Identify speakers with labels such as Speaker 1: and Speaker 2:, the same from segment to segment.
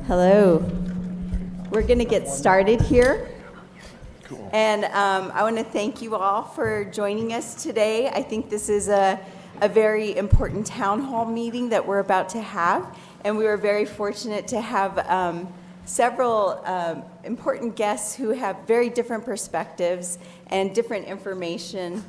Speaker 1: Hello. We're going to get started here. And I want to thank you all for joining us today. I think this is a very important town hall meeting that we're about to have. And we were very fortunate to have several important guests who have very different perspectives and different information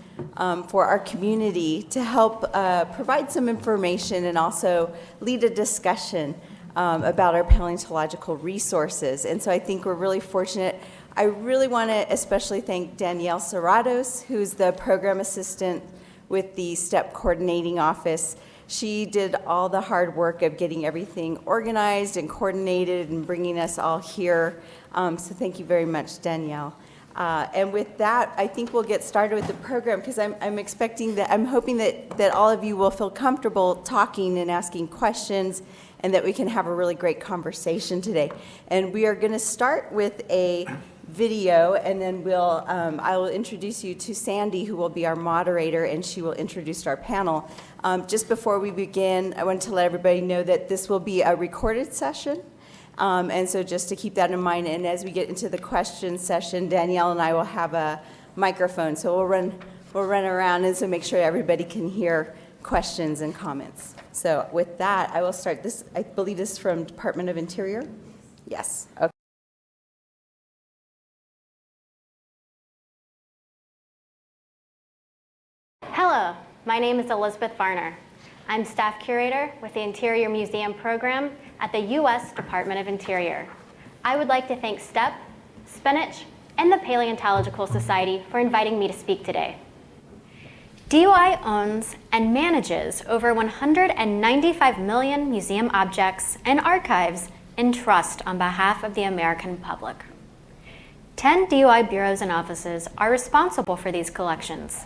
Speaker 1: for our community to help provide some information and also lead a discussion about our paleontological resources. And so I think we're really fortunate. I really want to especially thank Danielle Serratos, who's the program assistant with the STEP coordinating office. She did all the hard work of getting everything organized and coordinated and bringing us all here. So thank you very much, Danielle. And with that, I think we'll get started with the program because I'm hoping that all of you will feel comfortable talking and asking questions and that we can have a really great conversation today. And we are going to start with a video, and then I will introduce you to Sandy, who will be our moderator, and she will introduce our panel. Just before we begin, I want to let everybody know that this will be a recorded session, and so just to keep that in mind. And as we get into the question session, Danielle and I will have a microphone, so we'll run around and so make sure everybody can hear questions and comments. So with that, I will start this. I believe this is from Department of Interior. Yes. Okay.
Speaker 2: Hello, my name is Elizabeth Varner. I'm staff curator with the Interior Museum program at the U.S. Department of Interior. I would like to thank STEP, Spinach, and the Paleontological Society for inviting me to speak today. DOI owns and manages over 195 million museum objects and archives in trust on behalf of the American public. 10 DOI bureaus and offices are responsible for these collections.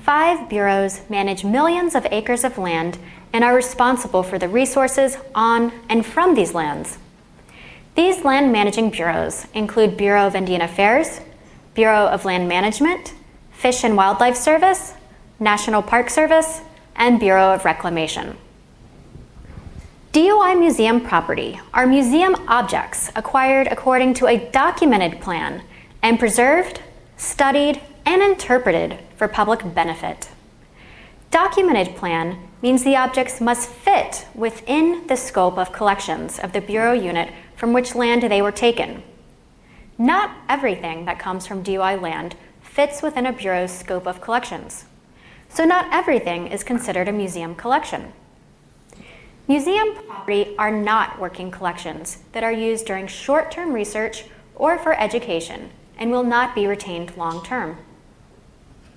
Speaker 2: 5 bureaus manage millions of acres of land and are responsible for the resources on and from these lands. These land managing bureaus include Bureau of Indian Affairs, Bureau of Land Management, Fish and Wildlife Service, National Park Service, and Bureau of Reclamation. DOI museum property are museum objects acquired according to a documented plan and preserved, studied, and interpreted for public benefit. Documented plan means the objects must fit within the scope of collections of the Bureau unit from which land they were taken. Not everything that comes from DOI land fits within a Bureau's scope of collections, so not everything is considered a museum collection. Museum property are not working collections that are used during short-term research or for education and will not be retained long-term.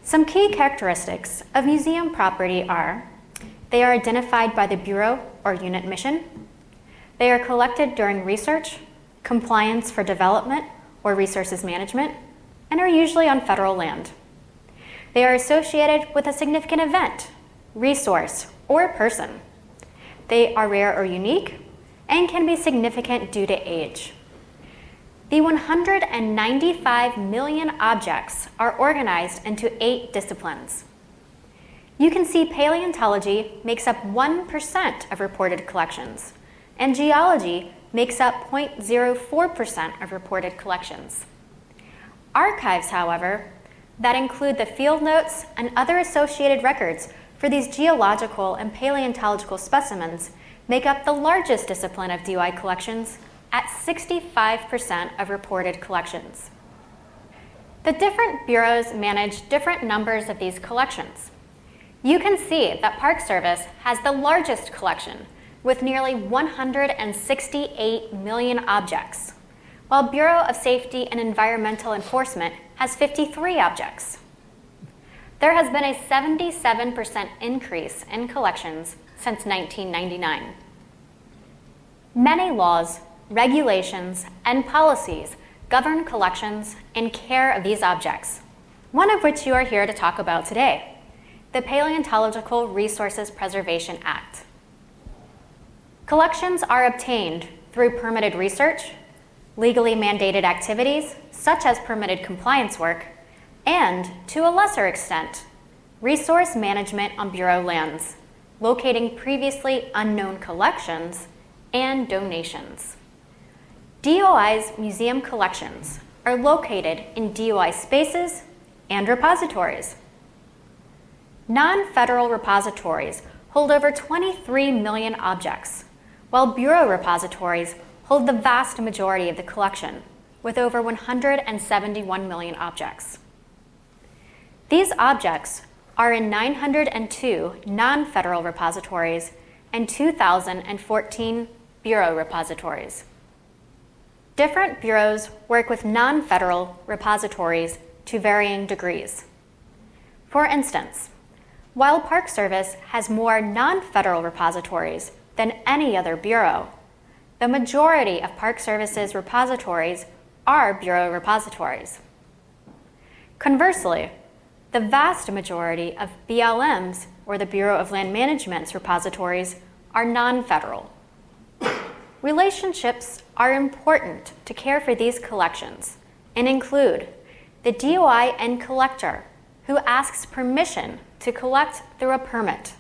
Speaker 2: Some key characteristics of museum property are: they are identified by the Bureau or unit mission, they are collected during research, compliance for development or resources management, and are usually on federal land. They are associated with a significant event, resource, or person. They are rare or unique and can be significant due to age. The 195 million objects are organized into 8 disciplines. You can see paleontology makes up 1% of reported collections, and geology makes up 0.04% of reported collections. Archives, however, that include the field notes and other associated records for these geological and paleontological specimens, make up the largest discipline of DOI collections at 65% of reported collections. The different bureaus manage different numbers of these collections. You can see that Park Service has the largest collection with nearly 168 million objects, while Bureau of Safety and Environmental Enforcement has 53 objects. There has been a 77% increase in collections since 1999. Many laws, regulations, and policies govern collections and care of these objects, one of which you are here to talk about today, the Paleontological Resources Preservation Act. Collections are obtained through permitted research, legally mandated activities, such as permitted compliance work, and, to a lesser extent, resource management on Bureau lands, locating previously unknown collections, and donations. DOI's museum collections are located in DOI spaces and repositories. Non-federal repositories hold over 23 million objects, while Bureau repositories hold the vast majority of the collection, with over 171 million objects. These objects are in 902 non-federal repositories and 2,014 Bureau repositories. Different bureaus work with non-federal repositories to varying degrees. For instance, while Park Service has more non-federal repositories than any other bureau, the majority of Park Service's repositories are Bureau repositories. Conversely, the vast majority of BLM's, or the Bureau of Land Management's, repositories are non-federal. Relationships are important to care for these collections and include the DOI end collector, who asks permission to collect through a permit,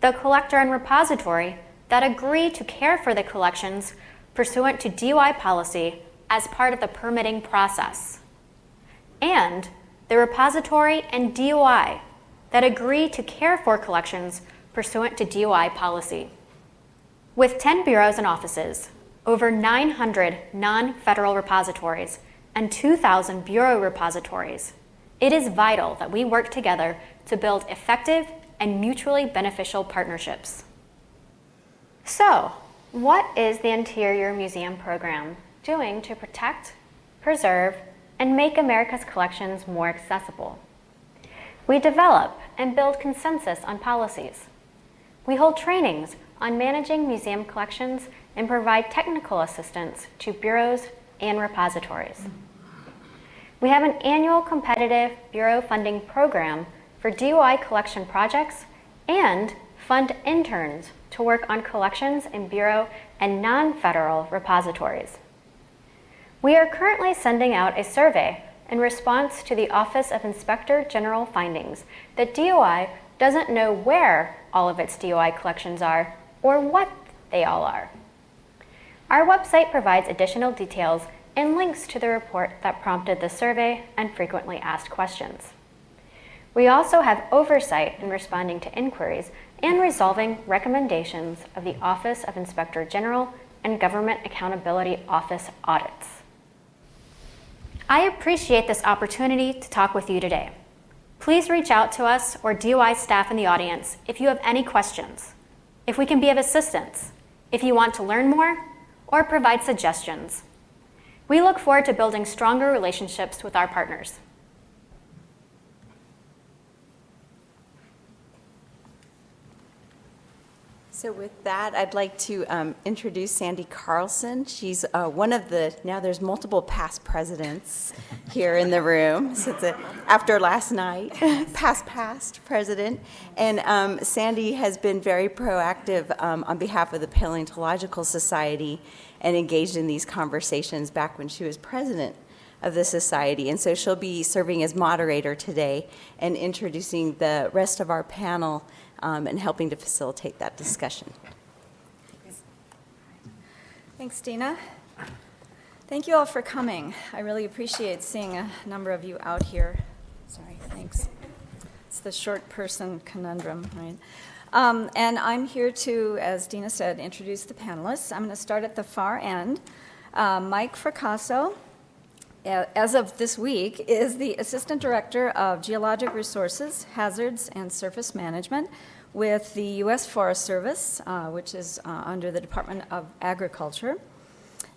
Speaker 2: the collector and repository that agree to care for the collections pursuant to DOI policy as part of the permitting process, and the repository and DOI that agree to care for collections pursuant to DOI policy. With 10 bureaus and offices, over 900 non-federal repositories, and 2,000 Bureau repositories, it is vital that we work together to build effective and mutually beneficial partnerships. So, what is the Interior Museum Program doing to protect, preserve, and make America's collections more accessible? We develop and build consensus on policies. We hold trainings on managing museum collections and provide technical assistance to bureaus and repositories. We have an annual competitive bureau funding program for DOI collection projects and fund interns to work on collections in bureau and non-federal repositories. We are currently sending out a survey in response to the Office of Inspector General findings that DOI doesn't know where all of its DOI collections are or what they all are. Our website provides additional details and links to the report that prompted the survey and frequently asked questions. We also have oversight in responding to inquiries and resolving recommendations of the Office of Inspector General and Government Accountability Office audits. I appreciate this opportunity to talk with you today. Please reach out to us or DOI staff in the audience if you have any questions, if we can be of assistance, if you want to learn more, or provide suggestions. We look forward to building stronger relationships with our partners.
Speaker 1: So with that, I'd like to introduce Sandy Carlson. She's one of the, now there's multiple past presidents here in the room. So it's after last night, past president. And Sandy has been very proactive on behalf of the Paleontological Society and engaged in these conversations back when she was president of the society. And so she'll be serving as moderator today and introducing the rest of our panel and helping to facilitate that discussion.
Speaker 3: Thanks, Dina. Thank you all for coming. I really appreciate seeing a number of you out here. Sorry, thanks. It's the short person conundrum, right? And I'm here to, as Dina said, introduce the panelists. I'm going to start at the far end. Mike Fracasso, as of this week, is the Assistant Director of Geologic Resources, Hazards, and Surface Management with the U.S. Forest Service, which is under the Department of Agriculture.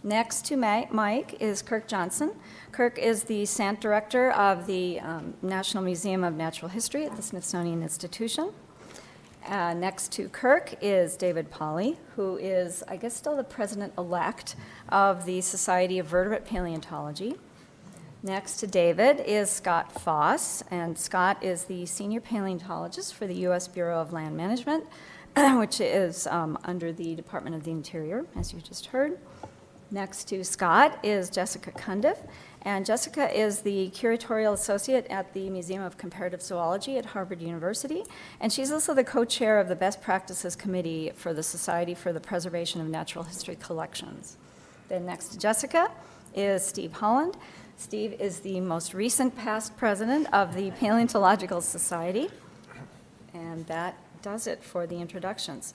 Speaker 3: Next to Mike is Kirk Johnson. Kirk is the Sant Director of the National Museum of Natural History at the Smithsonian Institution. Next to Kirk is David Pauly, who is, I guess, still the president-elect of the Society of Vertebrate Paleontology. Next to David is Scott Foss, and Scott is the senior paleontologist for the U.S. Bureau of Land Management, which is under the Department of the Interior, as you just heard. Next to Scott is Jessica Cundiff, and Jessica is the curatorial associate at the Museum of Comparative Zoology at Harvard University, and she's also the co-chair of the Best Practices Committee for the Society for the Preservation of Natural History Collections. Then next to Jessica is Steve Holland. Steve is the most recent past president of the Paleontological Society. And that does it for the introductions.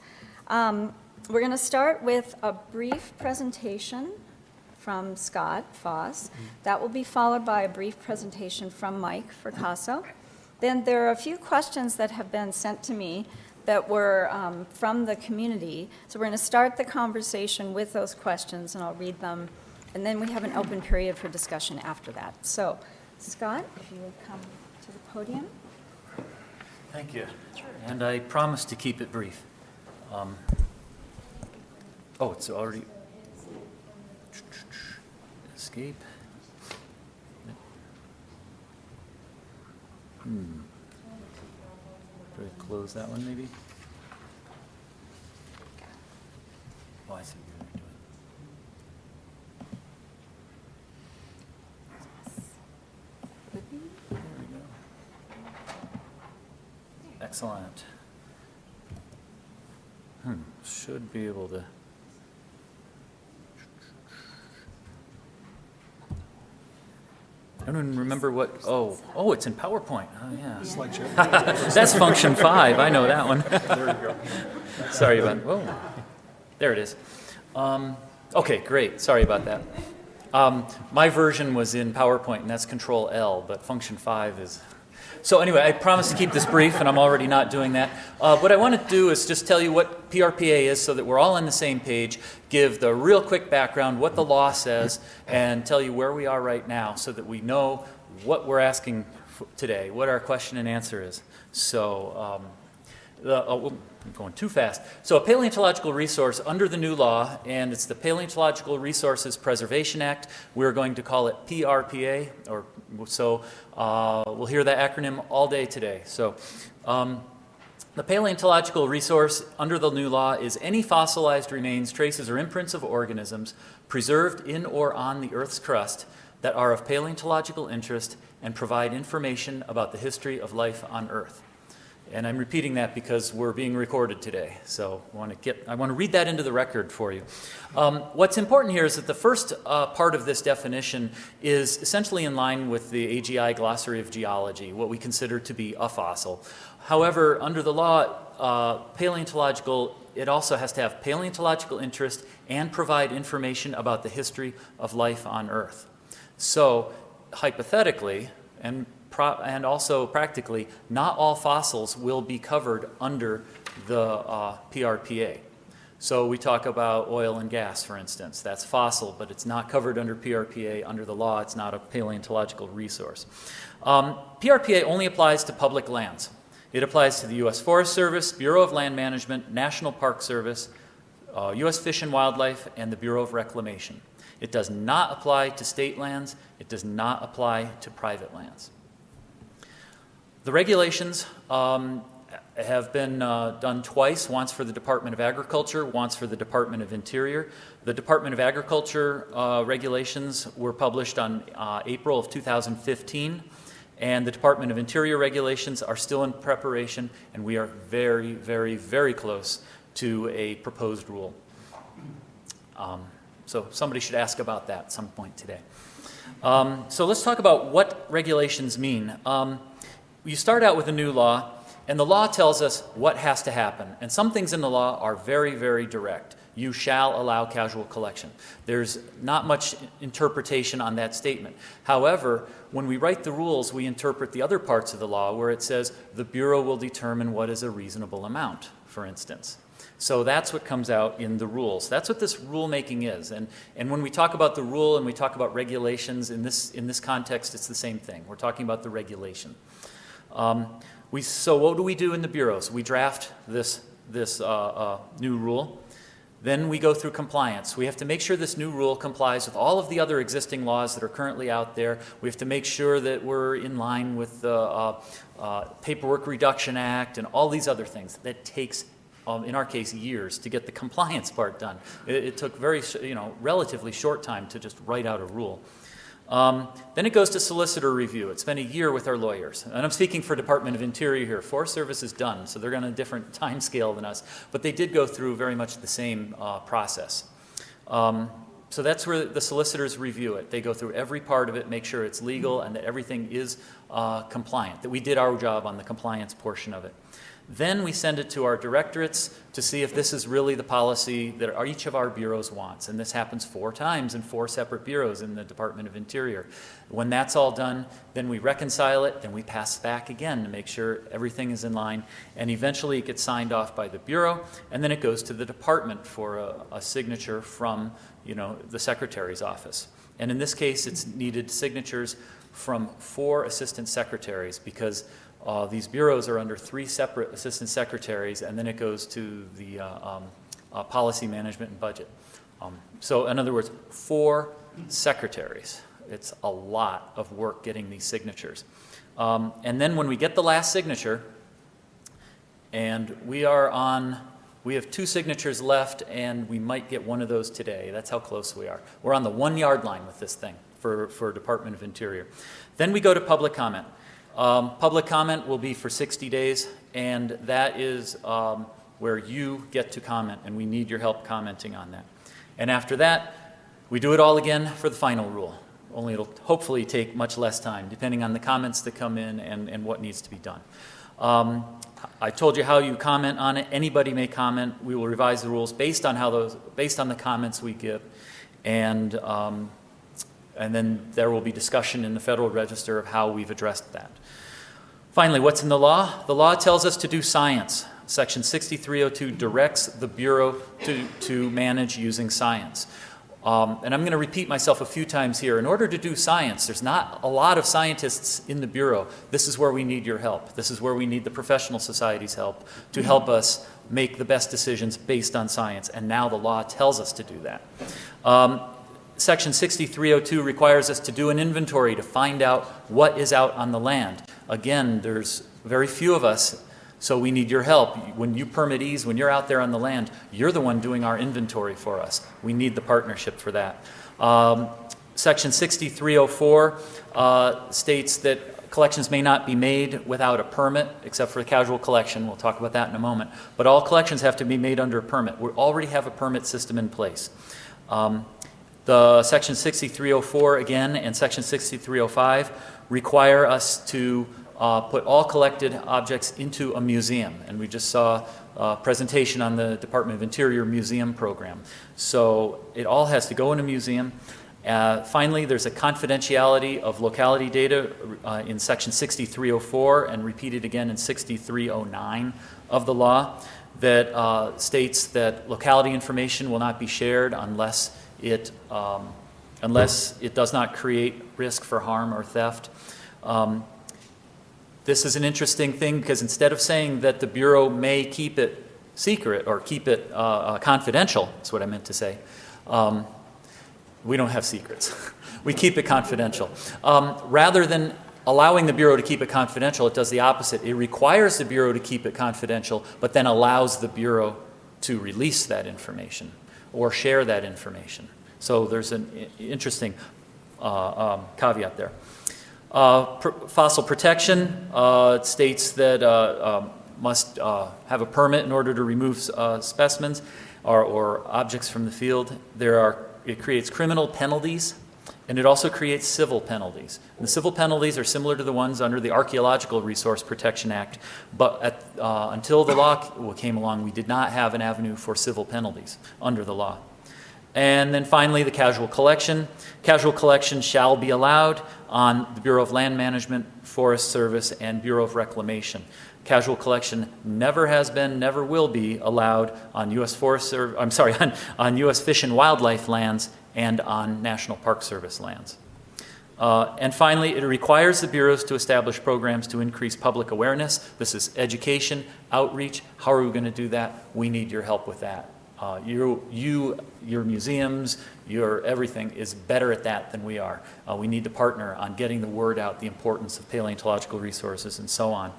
Speaker 3: We're going to start with a brief presentation from Scott Foss. That will be followed by a brief presentation from Mike Fracasso. Then there are a few questions that have been sent to me that were from the community. So we're going to start the conversation with those questions, and I'll read them. And then we have an open period for discussion after that. So, Scott, if you would come to the podium.
Speaker 4: Thank you. And I promise to keep it brief. Oh, it's already... Escape. Do I close that one, maybe? Oh, I see what you're doing. There we go. Excellent. Should be able to... I don't even remember what, oh, it's in PowerPoint. Oh, yeah.
Speaker 5: Slideshow.
Speaker 4: That's function 5. I know that one. There you go. Sorry about, whoa. There it is. Okay, great. Sorry about that. My version was in PowerPoint, and that's Control L, but function 5 is... So anyway, I promise to keep this brief, and I'm already not doing that. What I want to do is just tell you what PRPA is so that we're all on the same page, give the real quick background, what the law says, and tell you where we are right now so that we know what we're asking today, what our question and answer is. So I'm going too fast. So a paleontological resource under the new law, and it's the Paleontological Resources Preservation Act. We're going to call it PRPA, we'll hear that acronym all day today. So the paleontological resource under the new law is any fossilized remains, traces, or imprints of organisms preserved in or on the Earth's crust that are of paleontological interest and provide information about the history of life on Earth. And I'm repeating that because we're being recorded today. So I want to read that into the record for you. What's important here is that the first part of this definition is essentially in line with the AGI Glossary of Geology, what we consider to be a fossil. However, under the law, paleontological, it also has to have paleontological interest and provide information about the history of life on Earth. So hypothetically, and also practically, not all fossils will be covered under the PRPA. So we talk about oil and gas, for instance. That's fossil, but it's not covered under PRPA. Under the law, it's not a paleontological resource. PRPA only applies to public lands. It applies to the U.S. Forest Service, Bureau of Land Management, National Park Service, U.S. Fish and Wildlife, and the Bureau of Reclamation. It does not apply to state lands. It does not apply to private lands. The regulations have been done twice, once for the Department of Agriculture, once for the Department of Interior. The Department of Agriculture regulations were published on April of 2015, and the Department of Interior regulations are still in preparation, and we are very, very, very close to a proposed rule. So somebody should ask about that at some point today. So let's talk about what regulations mean. You start out with a new law, and the law tells us what has to happen. And some things in the law are very, very direct. You shall allow casual collection. There's not much interpretation on that statement. However, when we write the rules, we interpret the other parts of the law where it says the Bureau will determine what is a reasonable amount, for instance. So that's what comes out in the rules. That's what this rulemaking is. And when we talk about the rule and we talk about regulations, in this context, it's the same thing. We're talking about the regulation. So what do we do in the bureaus? We draft this new rule. Then we go through compliance. We have to make sure this new rule complies with all of the other existing laws that are currently out there. We have to make sure that we're in line with the Paperwork Reduction Act and all these other things. That takes, in our case, years to get the compliance part done. It took relatively short time to just write out a rule. Then it goes to solicitor review. It's been a year with our lawyers. And I'm speaking for Department of Interior here. Forest Service is done, so they're on a different time scale than us. But they did go through very much the same process. So that's where the solicitors review it. They go through every part of it, make sure it's legal and that everything is compliant, that we did our job on the compliance portion of it. Then we send it to our directorates to see if this is really the policy that each of our bureaus wants. And this happens 4 times in 4 separate bureaus in the Department of Interior. When that's all done, then we reconcile it, then we pass back again to make sure everything is in line. And eventually it gets signed off by the bureau, and then it goes to the department for a signature from the secretary's office. And in this case, it's needed signatures from 4 assistant secretaries because these bureaus are under 3 separate assistant secretaries, and then it goes to the policy management and budget. So in other words, 4 secretaries. It's a lot of work getting these signatures. And then when we get the last signature, and we have 2 signatures left, and we might get one of those today. That's how close we are. We're on the 1-yard line with this thing for Department of Interior. Then we go to public comment. Public comment will be for 60 days, and that is where you get to comment, and we need your help commenting on that. And after that, we do it all again for the final rule, only it'll hopefully take much less time, depending on the comments that come in and what needs to be done. I told you how you comment on it. Anybody may comment. We will revise the rules based on the comments we give, and then there will be discussion in the Federal Register of how we've addressed that. Finally, what's in the law? The law tells us to do science. Section 6302 directs the Bureau to manage using science. And I'm going to repeat myself a few times here. In order to do science, there's not a lot of scientists in the Bureau. This is where we need your help. This is where we need the professional society's help to help us make the best decisions based on science. And now the law tells us to do that. Section 6302 requires us to do an inventory to find out what is out on the land. Again, there's very few of us, so we need your help. When you permittees, when you're out there on the land, you're the one doing our inventory for us. We need the partnership for that. Section 6304 states that collections may not be made without a permit, except for casual collection. We'll talk about that in a moment. But all collections have to be made under a permit. We already have a permit system in place. The Section 6304, again, and Section 6305 require us to put all collected objects into a museum. And we just saw a presentation on the Department of Interior museum program. So it all has to go in a museum. Finally, there's a confidentiality of locality data in Section 6304 and repeated again in 6309 of the law that states that locality information will not be shared unless it does not create risk for harm or theft. This is an interesting thing because instead of saying that the Bureau may keep it secret or keep it confidential, that's what I meant to say, we don't have secrets. We keep it confidential. Rather than allowing the Bureau to keep it confidential, it does the opposite. It requires the Bureau to keep it confidential, but then allows the Bureau to release that information or share that information. So there's an interesting caveat there. Fossil protection states that must have a permit in order to remove specimens or objects from the field. It creates criminal penalties, and it also creates civil penalties. And the civil penalties are similar to the ones under the Archaeological Resource Protection Act, but until the law came along, we did not have an avenue for civil penalties under the law. And then finally, the casual collection. Casual collection shall be allowed on the Bureau of Land Management, Forest Service, and Bureau of Reclamation. Casual collection never has been, never will be allowed on U.S. Forest Service. I'm sorry, on U.S. Fish and Wildlife lands and on National Park Service lands. And finally, it requires the bureaus to establish programs to increase public awareness. This is education, outreach. How are we going to do that? We need your help with that. Your museums, your everything is better at that than we are. We need to partner on getting the word out, the importance of paleontological resources, and so on.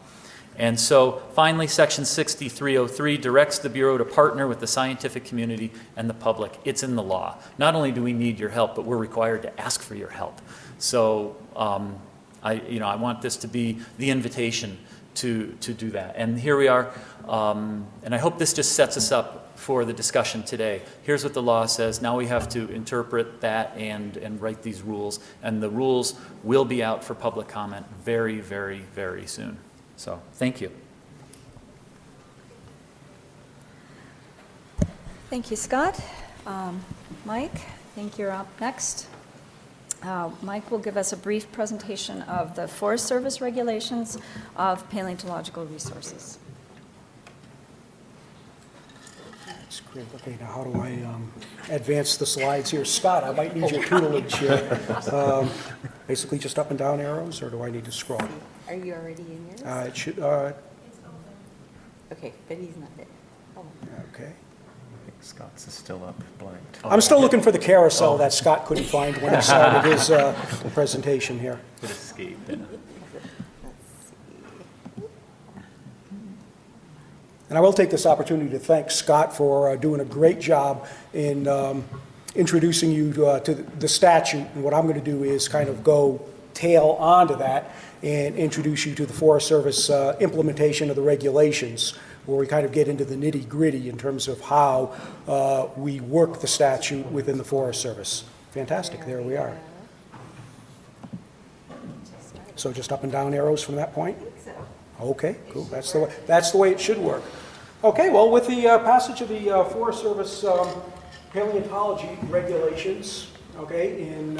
Speaker 4: And so, finally, Section 6303 directs the Bureau to partner with the scientific community and the public. It's in the law. Not only do we need your help, but we're required to ask for your help. So, I want this to be the invitation to do that. And here we are, and I hope this just sets us up for the discussion today. Here's what the law says. Now we have to interpret that and write these rules, and the rules will be out for public comment very, very, very soon. So thank you.
Speaker 3: Thank you, Scott. Mike, I think you're up next. Mike will give us a brief presentation of the Forest Service regulations of paleontological resources.
Speaker 5: That's great. Okay, now how do I advance the slides here? Scott, I might need your tutelage here. Basically just up and down arrows, or do I need to scroll?
Speaker 6: Are you already in yours?
Speaker 5: It should,
Speaker 6: Okay, but he's not there. Oh.
Speaker 5: okay.
Speaker 7: I think Scott's is still up, blanked.
Speaker 5: I'm still looking for the carousel that Scott couldn't find when he started his presentation here.
Speaker 7: It escaped.
Speaker 6: Let's see.
Speaker 5: And I will take this opportunity to thank Scott for doing a great job in introducing you to the statute. And what I'm going to do is kind of go tail onto that and introduce you to the Forest Service implementation of the regulations, where we kind of get into the nitty-gritty in terms of how we work the statute within the Forest Service. Fantastic, there we are. So just up and down arrows from that point? Okay, cool, that's the way it should work. Okay, well, with the passage of the Forest Service paleontology regulations, okay, in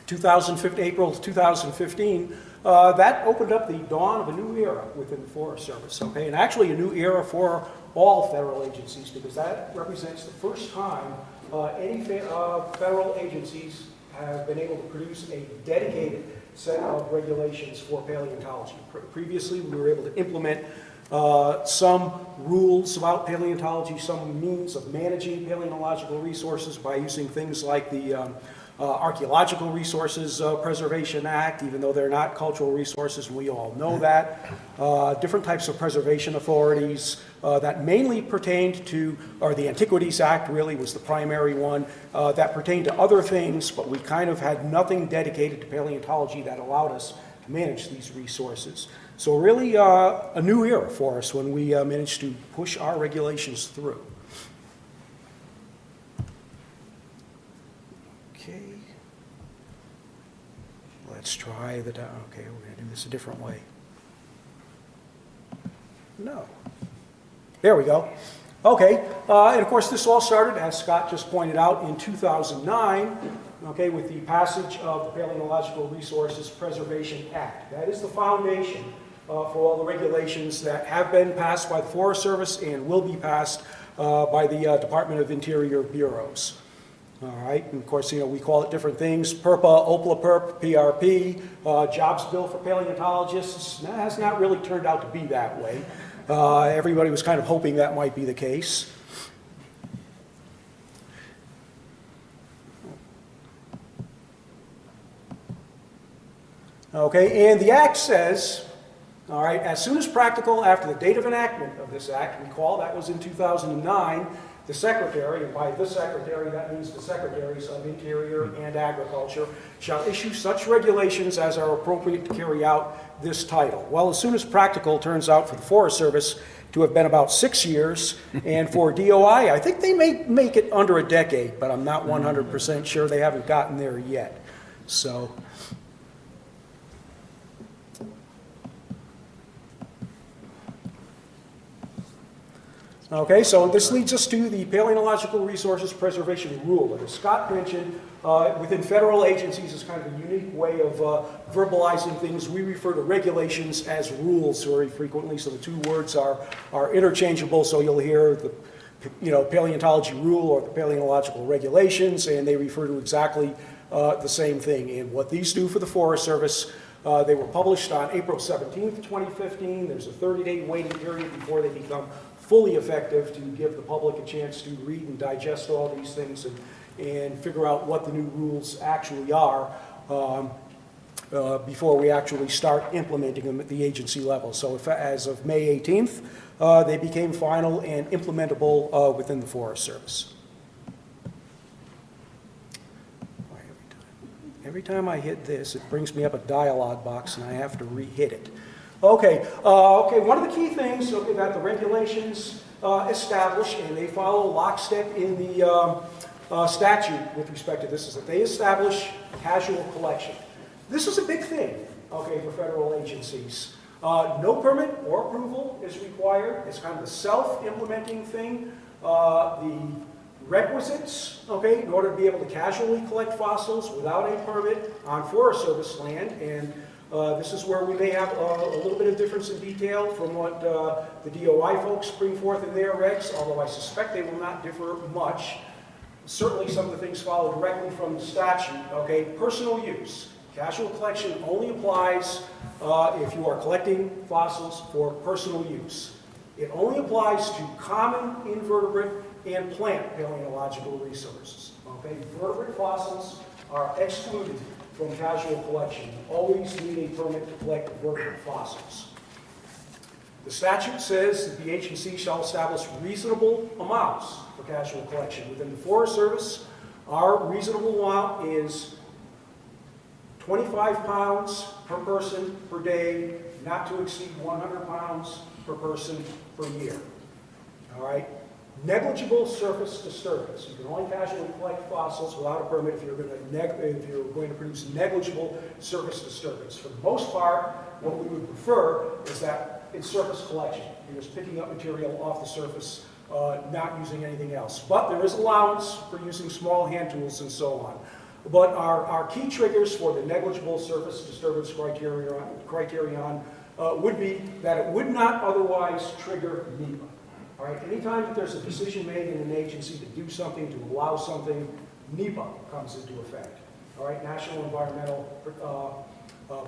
Speaker 5: 2015, April 2015, that opened up the dawn of a new era within the Forest Service, okay? And actually a new era for all federal agencies, because that represents the first time any federal agencies have been able to produce a dedicated set of regulations for paleontology. Previously, we were able to implement some rules about paleontology, some means of managing paleontological resources by using things like the Archaeological Resources Preservation Act, even though they're not cultural resources, we all know that. Different types of preservation authorities that mainly pertained to, or the Antiquities Act really was the primary one, that pertained to other things, but we kind of had nothing dedicated to paleontology that allowed us to manage these resources. So really a new era for us when we managed to push our regulations through. Okay, let's try the, okay, we're going to do this a different way. No. There we go. Okay, and of course this all started, as Scott just pointed out, in 2009, okay, with the passage of the Paleontological Resources Preservation Act. That is the foundation for all the regulations that have been passed by the Forest Service and will be passed by the Department of Interior bureaus. All right, and of course, you know, we call it different things: PRPA, OPLA-PERP, PRP, Jobs Bill for Paleontologists. That has not really turned out to be that way. Everybody was kind of hoping that might be the case. Okay, and the Act says, all right, as soon as practical after the date of enactment of this Act, recall that was in 2009, the Secretary, and by the Secretary that means the Secretaries of Interior and Agriculture, shall issue such regulations as are appropriate to carry out this title. Well, as soon as practical turns out for the Forest Service to have been about 6 years, and for DOI, I think they may make it under a decade, but I'm not 100% sure. They haven't gotten there yet. So, okay, so this leads us to the Paleontological Resources Preservation Rule. And as Scott mentioned, within federal agencies is kind of a unique way of verbalizing things. We refer to regulations as rules very frequently, so the two words are interchangeable. So you'll hear the paleontology rule or the paleontological regulations, and they refer to exactly the same thing. And what these do for the Forest Service, they were published on April 17th, 2015. There's a 30-day waiting period before they become fully effective to give the public a chance to read and digest all these things and figure out what the new rules actually are before we actually start implementing them at the agency level. So as of May 18th, they became final and implementable within the Forest Service. Every time I hit this, it brings me up a dialog box and I have to re-hit it. Okay, one of the key things, okay, that the regulations establish, and they follow lockstep in the statute with respect to this, is that they establish casual collection. This is a big thing, okay, for federal agencies. No permit or approval is required. It's kind of a self-implementing thing. The requisites, okay, in order to be able to casually collect fossils without a permit on Forest Service land, and this is where we may have a little bit of difference in detail from what the DOI folks bring forth in their regs, although I suspect they will not differ much. Certainly some of the things follow directly from the statute, okay? Personal use. Casual collection only applies if you are collecting fossils for personal use. It only applies to common invertebrate and plant paleontological resources, okay? Vertebrate fossils are excluded from casual collection. You always need a permit to collect vertebrate fossils. The statute says that the agency shall establish reasonable amounts for casual collection. Within the Forest Service, our reasonable amount is 25 pounds per person per day, not to exceed 100 pounds per person per year. All right? Negligible surface disturbance. You can only casually collect fossils without a permit if you're going to produce negligible surface disturbance. For the most part, what we would prefer is that it's surface collection. You're just picking up material off the surface, not using anything else. But there is allowance for using small hand tools and so on. But our key triggers for the negligible surface disturbance criterion would be that it would not otherwise trigger NEPA. All right, anytime that there's a decision made in an agency to do something, to allow something, NEPA comes into effect. All right, National Environmental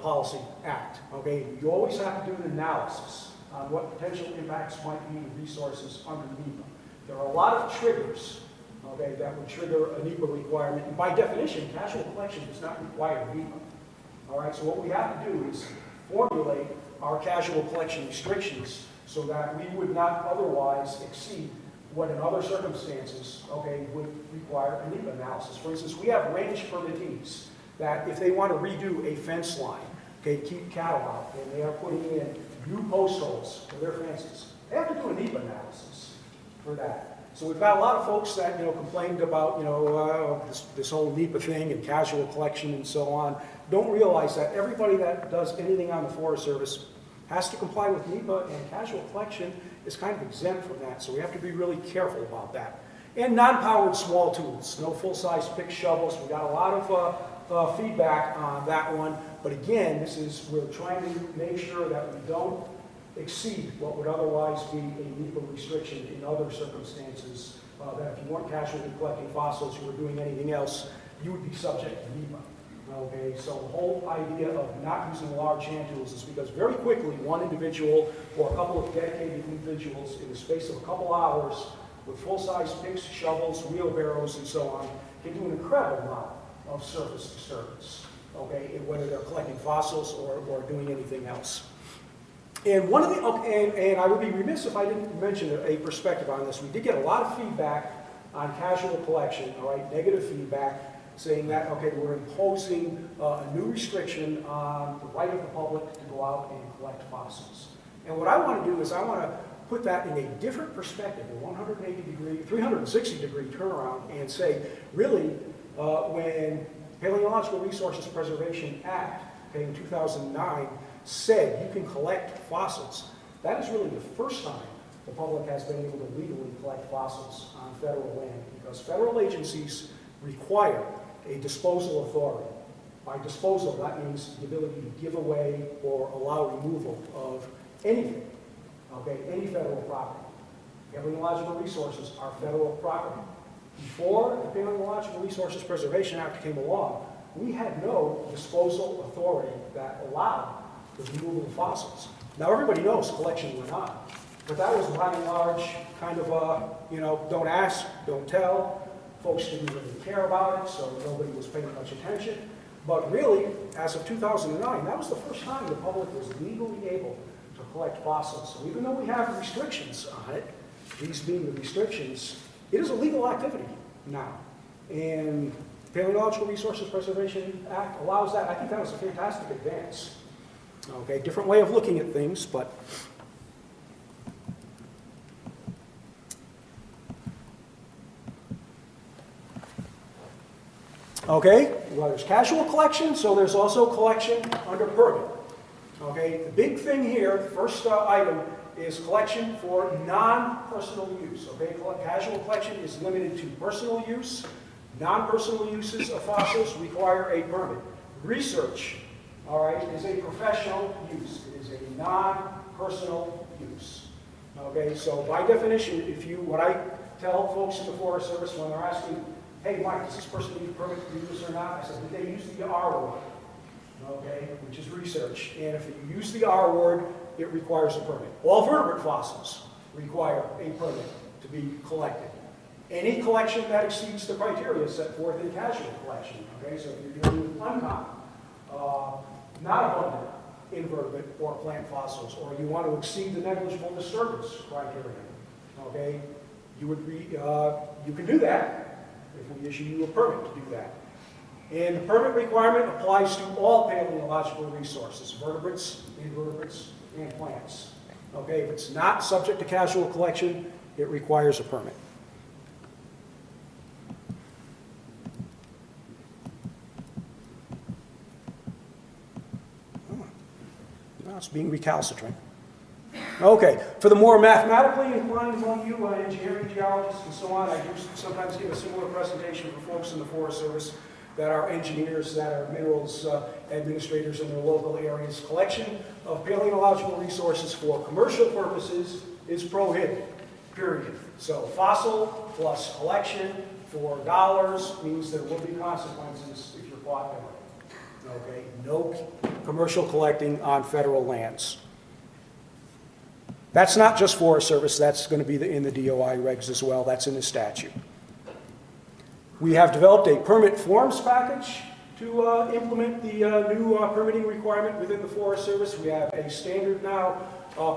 Speaker 5: Policy Act. Okay, you always have to do an analysis on what potential impacts might be to resources under NEPA. There are a lot of triggers, okay, that would trigger a NEPA requirement. And by definition, casual collection does not require NEPA. All right, so what we have to do is formulate our casual collection restrictions so that we would not otherwise exceed what in other circumstances, okay, would require a NEPA analysis. For instance, we have range permittees that if they want to redo a fence line, okay, keep cattle out, and they are putting in new post holes for their fences, they have to do a NEPA analysis for that. So we've got a lot of folks that, complained about, this whole NEPA thing and casual collection and so on. Don't realize that everybody that does anything on the Forest Service has to comply with NEPA, and casual collection is kind of exempt from that, so we have to be really careful about that. And non-powered small tools, no full-size pick shovels. We got a lot of feedback on that one, but again, we're trying to make sure that we don't exceed what would otherwise be a NEPA restriction in other circumstances, that if you weren't casually collecting fossils, you were doing anything else, you would be subject to NEPA. Okay, so the whole idea of not using large hand tools is because very quickly one individual or a couple of dedicated individuals in the space of a couple hours with full-size picks, shovels, wheelbarrows, and so on can do an incredible amount of surface disturbance, okay, whether they're collecting fossils or doing anything else. And one of the, and I would be remiss if I didn't mention a perspective on this. We did get a lot of feedback on casual collection, all right, negative feedback, saying that, okay, we're imposing a new restriction on the right of the public to go out and collect fossils. And what I want to do is I want to put that in a different perspective, a 360-degree turnaround, and say, really, when Paleontological Resources Preservation Act, okay, in 2009, said you can collect fossils, that is really the first time the public has been able to legally collect fossils on federal land, because federal agencies require a disposal authority. By disposal, that means the ability to give away or allow removal of anything, okay, any federal property. Paleontological resources are federal property. Before the Paleontological Resources Preservation Act came along, we had no disposal authority that allowed the removal of fossils. Now everybody knows collection went on, but that was by and large kind of a, don't ask, don't tell. Folks didn't really care about it, so nobody was paying much attention. But really, as of 2009, that was the first time the public was legally able to collect fossils. So even though we have restrictions on it, these being the restrictions, it is a legal activity now. And the Paleontological Resources Preservation Act allows that. I think that was a fantastic advance. Okay, different way of looking at things, but okay, well, there's casual collection, so there's also collection under permit. Okay, the big thing here, the first item, is collection for non-personal use. Okay, casual collection is limited to personal use. Non-personal uses of fossils require a permit. Research, all right, is a professional use. It is a non-personal use. Okay, so by definition, what I tell folks in the Forest Service when they're asking, hey, Mike, does this person need a permit to do this or not? I said, did they use the R word? Okay, which is research. And if you use the R word, it requires a permit. All vertebrate fossils require a permit to be collected. Any collection that exceeds the criteria set forth in casual collection. Okay, so if you're dealing with uncommon, not abundant invertebrate or plant fossils, or you want to exceed the negligible disturbance criteria, okay, you can do that if we issue you a permit to do that. And the permit requirement applies to all paleontological resources, vertebrates, invertebrates, and plants. Okay, if it's not subject to casual collection, it requires a permit. Now it's being recalcitrant. Okay, for the more mathematically inclined among you, engineering, geologists, and so on, I do sometimes give a similar presentation for folks in the Forest Service that are engineers, that are minerals administrators in their local areas. Collection of paleontological resources for commercial purposes is prohibited, period. So fossil plus collection for dollars means there will be consequences if you're caught doing it. Okay, no commercial collecting on federal lands. That's not just Forest Service, that's going to be in the DOI regs as well, that's in the statute. We have developed a permit forms package to implement the new permitting requirement within the Forest Service. We have a standard now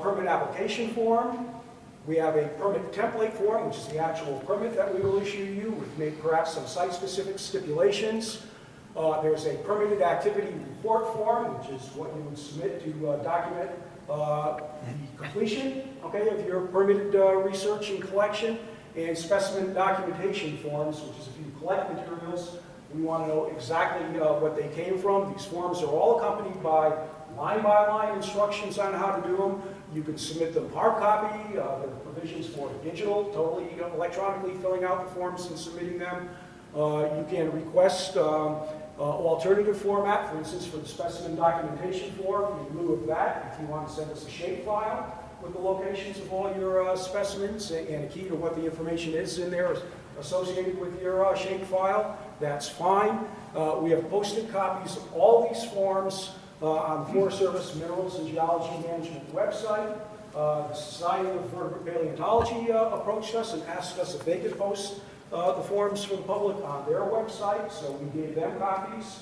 Speaker 5: permit application form. We have a permit template form, which is the actual permit that we will issue you. We've made perhaps some site-specific stipulations. There's a permitted activity report form, which is what you would submit to document the completion, okay, of your permitted research and collection, and specimen documentation forms, which is if you collect materials, we want to know exactly what they came from. These forms are all accompanied by line-by-line instructions on how to do them. You can submit them hard copy. There are provisions for digital, totally electronically filling out the forms and submitting them. You can request alternative format, for instance, for the specimen documentation form. In lieu of that, if you want to send us a shape file with the locations of all your specimens and a key to what the information is in there associated with your shape file, that's fine. We have posted copies of all these forms on the Forest Service Minerals and Geology Management website. The Society of Vertebrate Paleontology approached us and asked us if they could post the forms for the public on their website, so we gave them copies.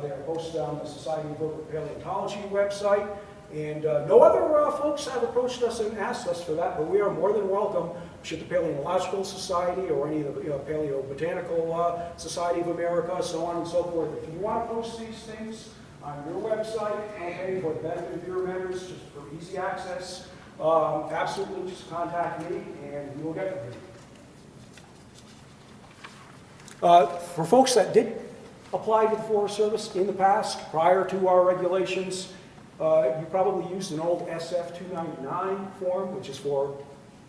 Speaker 5: They are posted on the Society of Vertebrate Paleontology website. And no other folks have approached us and asked us for that, but we are more than welcome should the Paleontological Society or any of the Paleobotanical Society of America, so on and so forth. If you want to post these things on your website, okay, for the benefit of your members, just for easy access, absolutely just contact me and we will get them here. For folks that did apply to the Forest Service in the past, prior to our regulations, you probably used an old SF-299 form, which is for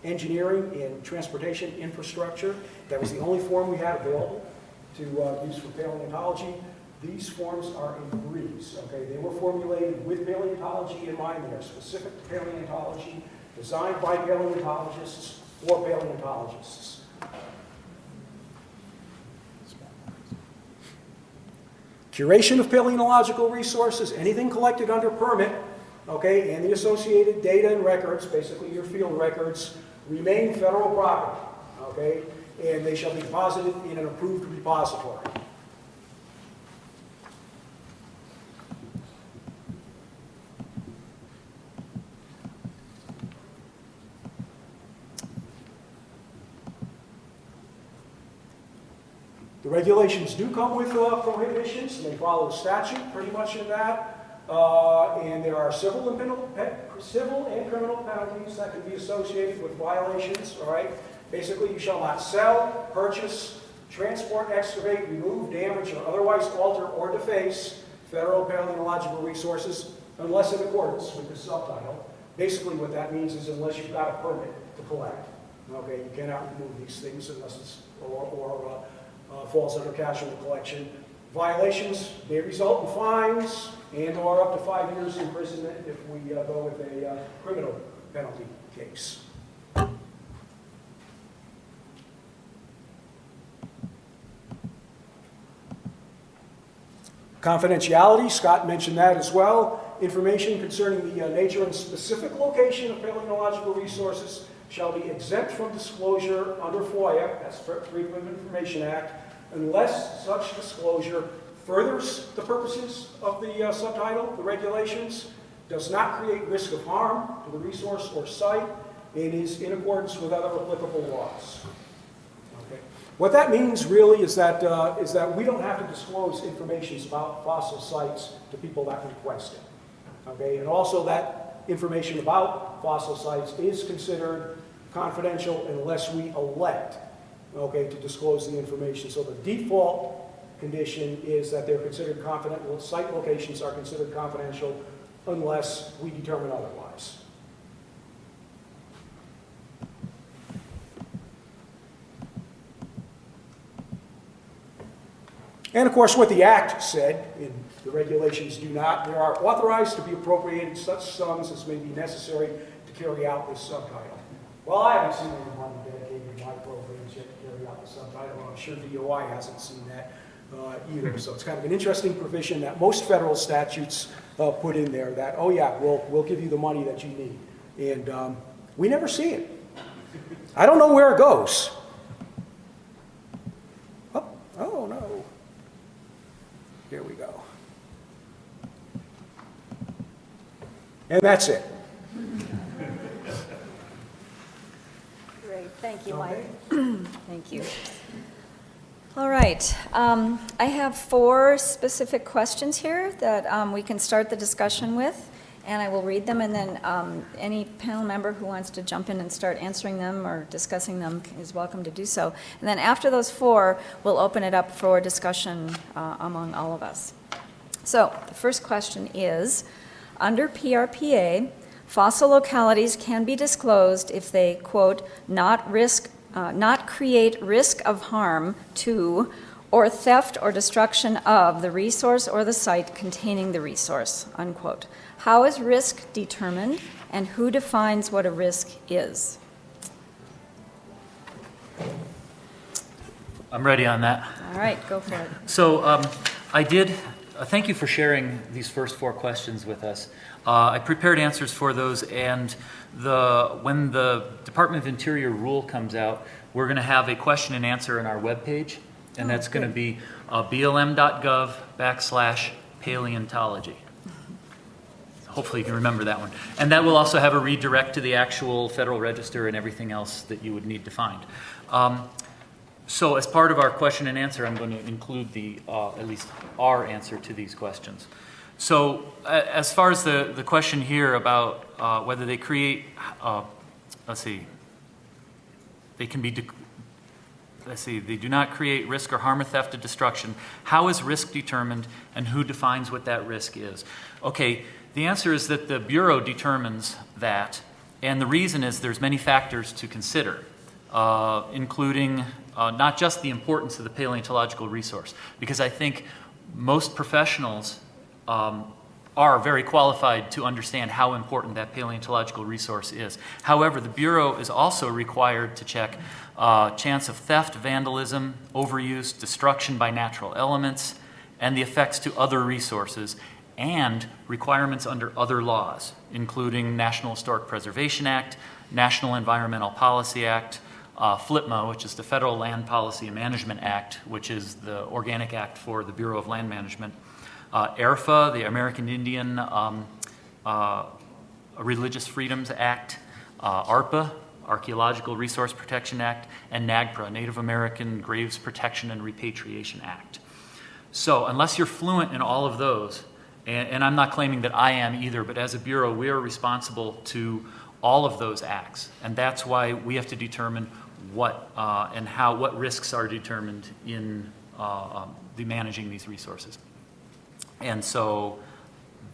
Speaker 5: engineering and transportation infrastructure. That was the only form we had available to use for paleontology. These forms are in breeze, okay? They were formulated with paleontology in mind. They are specific to paleontology, designed by paleontologists for paleontologists. Curation of paleontological resources, anything collected under permit, okay, and the associated data and records, basically your field records, remain federal property, okay, and they shall be deposited in an approved repository. The regulations do come with prohibitions. They follow statute pretty much in that. And there are civil and criminal penalties that can be associated with violations, all right? Basically, you shall not sell, purchase, transport, excavate, remove, damage, or otherwise alter or deface federal paleontological resources unless in accordance with the subtitle. Basically, what that means is unless you've got a permit to collect. Okay, you cannot remove these things unless it's falls under casual collection. Violations may result in fines and/or up to 5 years imprisonment if we go with a criminal penalty case. Confidentiality, Scott mentioned that as well. Information concerning the nature and specific location of paleontological resources shall be exempt from disclosure under FOIA, that's Freedom of Information Act, unless such disclosure furthers the purposes of the subtitle, the regulations, does not create risk of harm to the resource or site, and is in accordance with other applicable laws. Okay. What that means really is that we don't have to disclose information about fossil sites to people that request it. Okay, and also that information about fossil sites is considered confidential unless we elect, okay, to disclose the information. So the default condition is that they're considered confidential, site locations are considered confidential unless we determine otherwise. And of course, what the Act said, in the regulations do not, there are authorized to be appropriated such sums as may be necessary to carry out this subtitle. Well, I haven't seen any money dedicated to my programs yet to carry out the subtitle, and I'm sure DOI hasn't seen that either. So it's kind of an interesting provision that most federal statutes put in there that, oh yeah, we'll give you the money that you need. And we never see it. I don't know where it goes. Oh no. Here we go. And that's it.
Speaker 3: Great, thank you, Mike. Thank you. All right, I have 4 specific questions here that we can start the discussion with, and I will read them, and then any panel member who wants to jump in and start answering them or discussing them is welcome to do so. And then after those 4, we'll open it up for discussion among all of us. So the first question is, under PRPA, fossil localities can be disclosed if they, quote, not create risk of harm to or theft or destruction of the resource or the site containing the resource, unquote. How is risk determined, and who defines what a risk is?
Speaker 4: I'm ready on that.
Speaker 3: All right, go for it.
Speaker 4: So I did, thank you for sharing these first 4 questions with us. I prepared answers for those, and when the Department of Interior rule comes out, we're going to have a question and answer on our webpage, and that's going to be blm.gov/paleontology. Hopefully you can remember that one. And that will also have a redirect to the actual Federal Register and everything else that you would need to find. So as part of our question and answer, I'm going to include at least our answer to these questions. So as far as the question here about whether they create, they can be, they do not create risk or harm or theft or destruction. How is risk determined, and who defines what that risk is? Okay, the answer is that the Bureau determines that, and the reason is there's many factors to consider, including not just the importance of the paleontological resource, because I think most professionals are very qualified to understand how important that paleontological resource is. However, the Bureau is also required to check chance of theft, vandalism, overuse, destruction by natural elements, and the effects to other resources, and requirements under other laws, including National Historic Preservation Act, National Environmental Policy Act, FLPMA, which is the Federal Land Policy and Management Act, which is the organic act for the Bureau of Land Management, ARFA, the American Indian Religious Freedoms Act, ARPA, Archaeological Resource Protection Act, and NAGPRA, Native American Graves Protection and Repatriation Act. So unless you're fluent in all of those, And I'm not claiming that I am either, but as a Bureau, we are responsible to all of those acts. And that's why we have to determine what and how, what risks are determined in the managing these resources. And so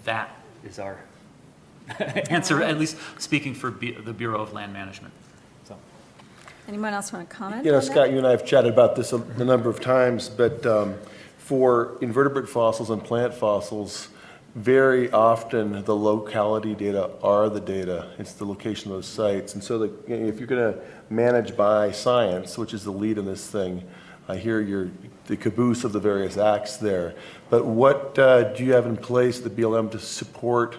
Speaker 4: that is our answer, at least speaking for the Bureau of Land Management. So.
Speaker 3: Anyone else want to comment?
Speaker 8: You know,
Speaker 3: on that?
Speaker 8: Scott, you and I have chatted about this a number of times, but for invertebrate fossils and plant fossils, very often the locality data are the data. It's the location of those sites. And so if you're going to manage by science, which is the lead in this thing, I hear you're the caboose of the various acts there. But what do you have in place at the BLM to support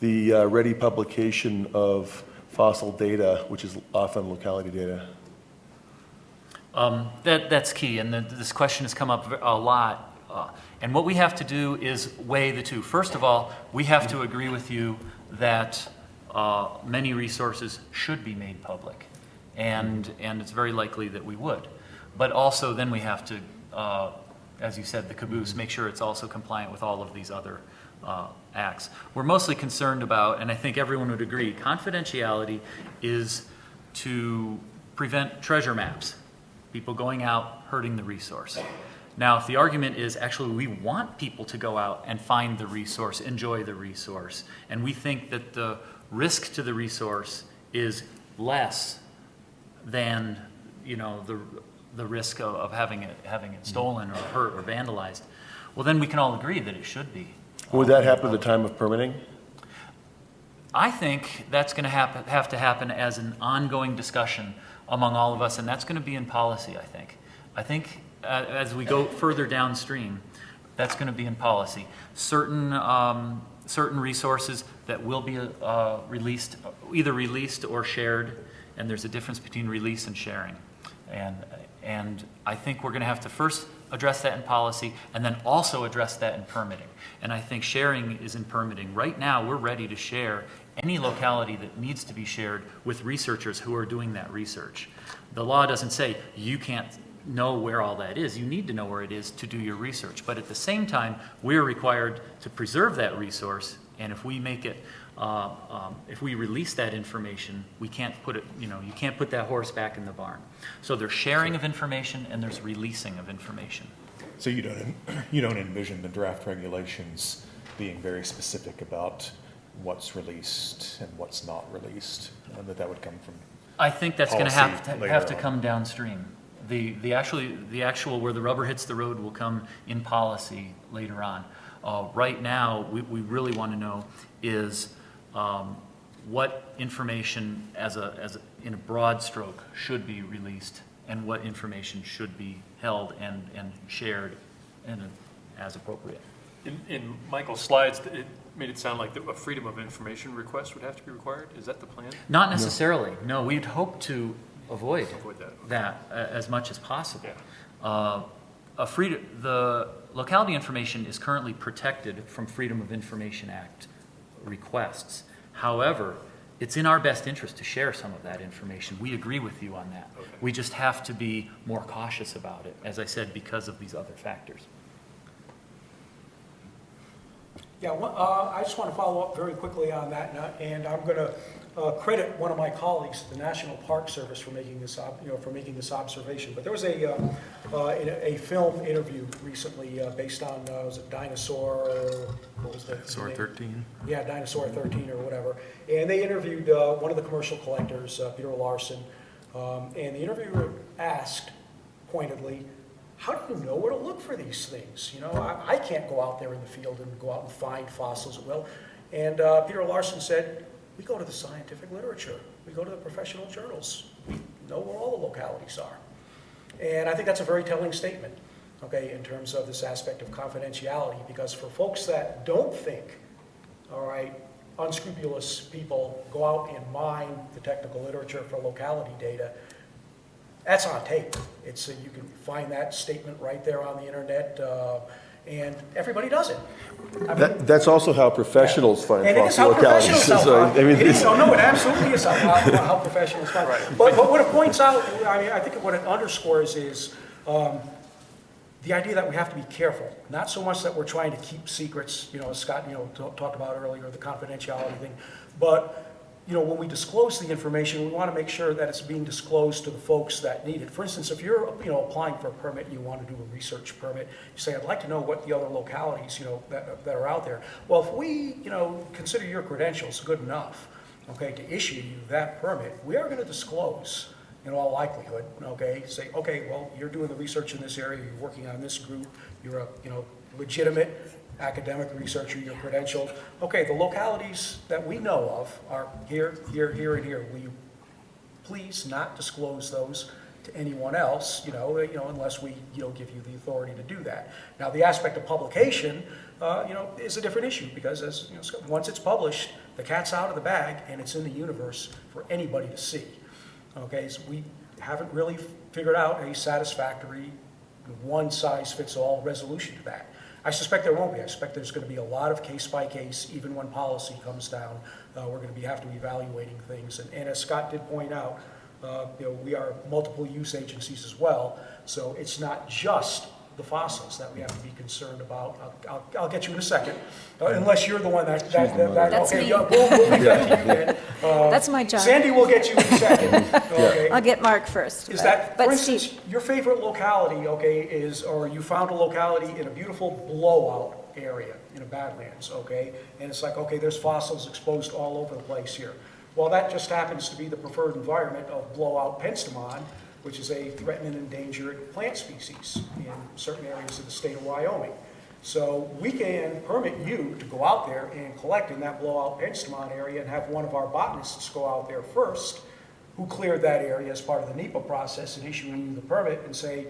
Speaker 8: the ready publication of fossil data, which is often locality data?
Speaker 4: That's key, and this question has come up a lot. And what we have to do is weigh the two. First of all, we have to agree with you that many resources should be made public, and it's very likely that we would. But also then we have to, as you said, the caboose, make sure it's also compliant with all of these other acts. We're mostly concerned about, and I think everyone would agree, confidentiality is to prevent treasure maps, people going out hurting the resource. Now, if the argument is actually we want people to go out and find the resource, enjoy the resource, and we think that the risk to the resource is less than, you know, the risk of having it stolen or hurt or vandalized, well, then we can all agree that it should be.
Speaker 8: Would that happen at the time of permitting?
Speaker 4: I think that's going to have to happen as an ongoing discussion among all of us, and that's going to be in policy, I think. I think as we go further downstream, that's going to be in policy. Certain resources that will be released, either released or shared, and there's a difference between release and sharing. And I think we're going to have to first address that in policy and then also address that in permitting. And I think sharing is in permitting. Right now, we're ready to share any locality that needs to be shared with researchers who are doing that research. The law doesn't say you can't know where all that is. You need to know where it is to do your research. But at the same time, we're required to preserve that resource. And if we make it, if we release that information, we can't put it, you know, you can't put that horse back in the barn. So there's sharing of information and there's releasing of information.
Speaker 7: So you don't envision the draft regulations being very specific about what's released and what's not released, and that would come from
Speaker 4: I think that's going to
Speaker 7: policy
Speaker 4: have to
Speaker 7: later
Speaker 4: come downstream. The actual where the rubber hits the road will come in policy later on. Right now, we really want to know is what information in a broad stroke should be released and what information should be held and shared as appropriate.
Speaker 9: In Michael's slides, it made it sound like a freedom of information request would have to be required. Is that the plan?
Speaker 4: Not necessarily. No, we'd hope to avoid
Speaker 9: that.
Speaker 4: As much as possible.
Speaker 9: Yeah.
Speaker 4: The locality information is currently protected from Freedom of Information Act requests. However, it's in our best interest to share some of that information. We agree with you on that.
Speaker 9: Okay.
Speaker 4: We just have to be more cautious about it, as I said, because of these other factors.
Speaker 5: Yeah, I just want to follow up very quickly on that, and I'm going to credit one of my colleagues, the National Park Service, for making this observation. But there was a film interview recently based on was it Dinosaur? What was that?
Speaker 7: Dinosaur 13.
Speaker 5: Yeah, Dinosaur 13 or whatever. And they interviewed one of the commercial collectors, Peter Larson, and the interviewer asked pointedly, how do you know where to look for these things? You know, I can't go out there in the field and go out and find fossils at will. And Peter Larson said, we go to the scientific literature. We go to the professional journals. We know where all the localities are. And I think that's a very telling statement, okay, in terms of this aspect of confidentiality, because for folks that don't think, all right, unscrupulous people go out and mine the technical literature for locality data, that's on tape. It's you can find that statement right there on the internet, and everybody does it. I mean,
Speaker 8: That's also how professionals find
Speaker 5: and it is
Speaker 8: fossil
Speaker 5: how
Speaker 8: localities.
Speaker 5: professionals
Speaker 8: So,
Speaker 5: find. No, it absolutely is how professionals find. But what it points out, I mean, I think what it underscores is the idea that we have to be careful, not so much that we're trying to keep secrets, as Scott, talked about earlier, the confidentiality thing, but, when we disclose the information, we want to make sure that it's being disclosed to the folks that need it. For instance, if you're, applying for a permit and you want to do a research permit, you say, I'd like to know what the other localities, that are out there. Well, if we, consider your credentials good enough, okay, to issue you that permit, we are going to disclose, in all likelihood, okay, say, okay, well, you're doing the research in this area, you're working on this group, you're a, legitimate academic researcher, you're credentialed. Okay, the localities that we know of are here, here, here, and here. Will you please not disclose those to anyone else, unless we, give you the authority to do that. Now, the aspect of publication, is a different issue because as, once it's published, the cat's out of the bag and it's in the universe for anybody to see. Okay, so we haven't really figured out a satisfactory one-size-fits-all resolution to that. I suspect there won't be. I suspect there's going to be a lot of case-by-case, even when policy comes down. We're going to have to be evaluating things. And as Scott did point out, we are multiple use agencies as well. So it's not just the fossils that we have to be concerned about. I'll get you in a second, unless you're the one that
Speaker 3: That's
Speaker 5: okay,
Speaker 3: me.
Speaker 5: yeah, we'll leave that to you then.
Speaker 3: That's my job.
Speaker 5: Sandy will get you in a second. Okay.
Speaker 3: I'll get Mark first.
Speaker 5: Is that,
Speaker 3: but
Speaker 5: for
Speaker 3: Steve,
Speaker 5: instance, your favorite locality, okay, is, or you found a locality in a beautiful blowout area in a Badlands, okay? And it's like, okay, there's fossils exposed all over the place here. Well, that just happens to be the preferred environment of blowout penstemon, which is a threatened and endangered plant species in certain areas of the state of Wyoming. So we can permit you to go out there and collect in that blowout penstemon area and have one of our botanists go out there first, who cleared that area as part of the NEPA process and issuing you the permit and say,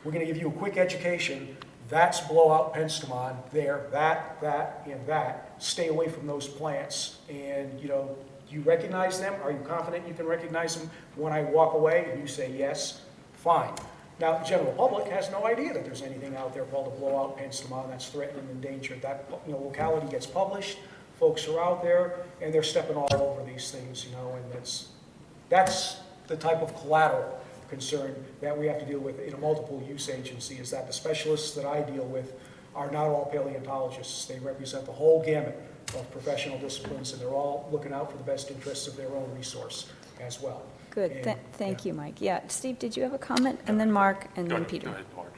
Speaker 5: we're going to give you a quick education. That's blowout penstemon there, that, and that. Stay away from those plants. And, do you recognize them? Are you confident you can recognize them when I walk away? And you say yes, fine. Now, the general public has no idea that there's anything out there called a blowout penstemon that's threatened and endangered. That locality gets published, folks are out there, and they're stepping all over these things, and that's the type of collateral concern that we have to deal with in a multiple use agency, is that the specialists that I deal with are not all paleontologists. They represent the whole gamut of professional disciplines, and they're all looking out for the best interests of their own resource as well.
Speaker 3: good.
Speaker 5: And,
Speaker 3: Thank you, Mike. Yeah, Steve, did you have a comment? And then Mark, and then Peter.
Speaker 9: Go ahead, Mark.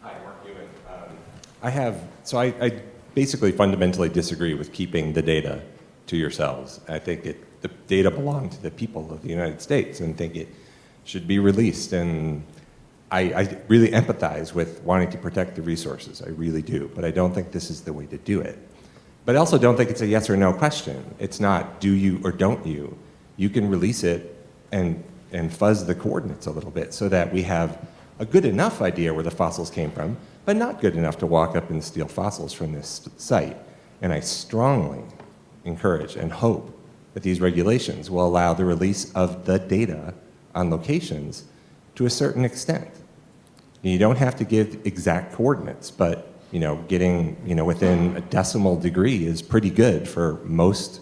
Speaker 10: Hi, Mark Ewing. I basically fundamentally disagree with keeping the data to yourselves. I think the data belong to the people of the United States and think it should be released. And I really empathize with wanting to protect the resources. I really do. But I don't think this is the way to do it. But I also don't think it's a yes or no question. It's not do you or don't you. You can release it and fuzz the coordinates a little bit so that we have a good enough idea where the fossils came from, but not good enough to walk up and steal fossils from this site. And I strongly encourage and hope that these regulations will allow the release of the data on locations to a certain extent. You don't have to give exact coordinates, but getting within a decimal degree is pretty good for most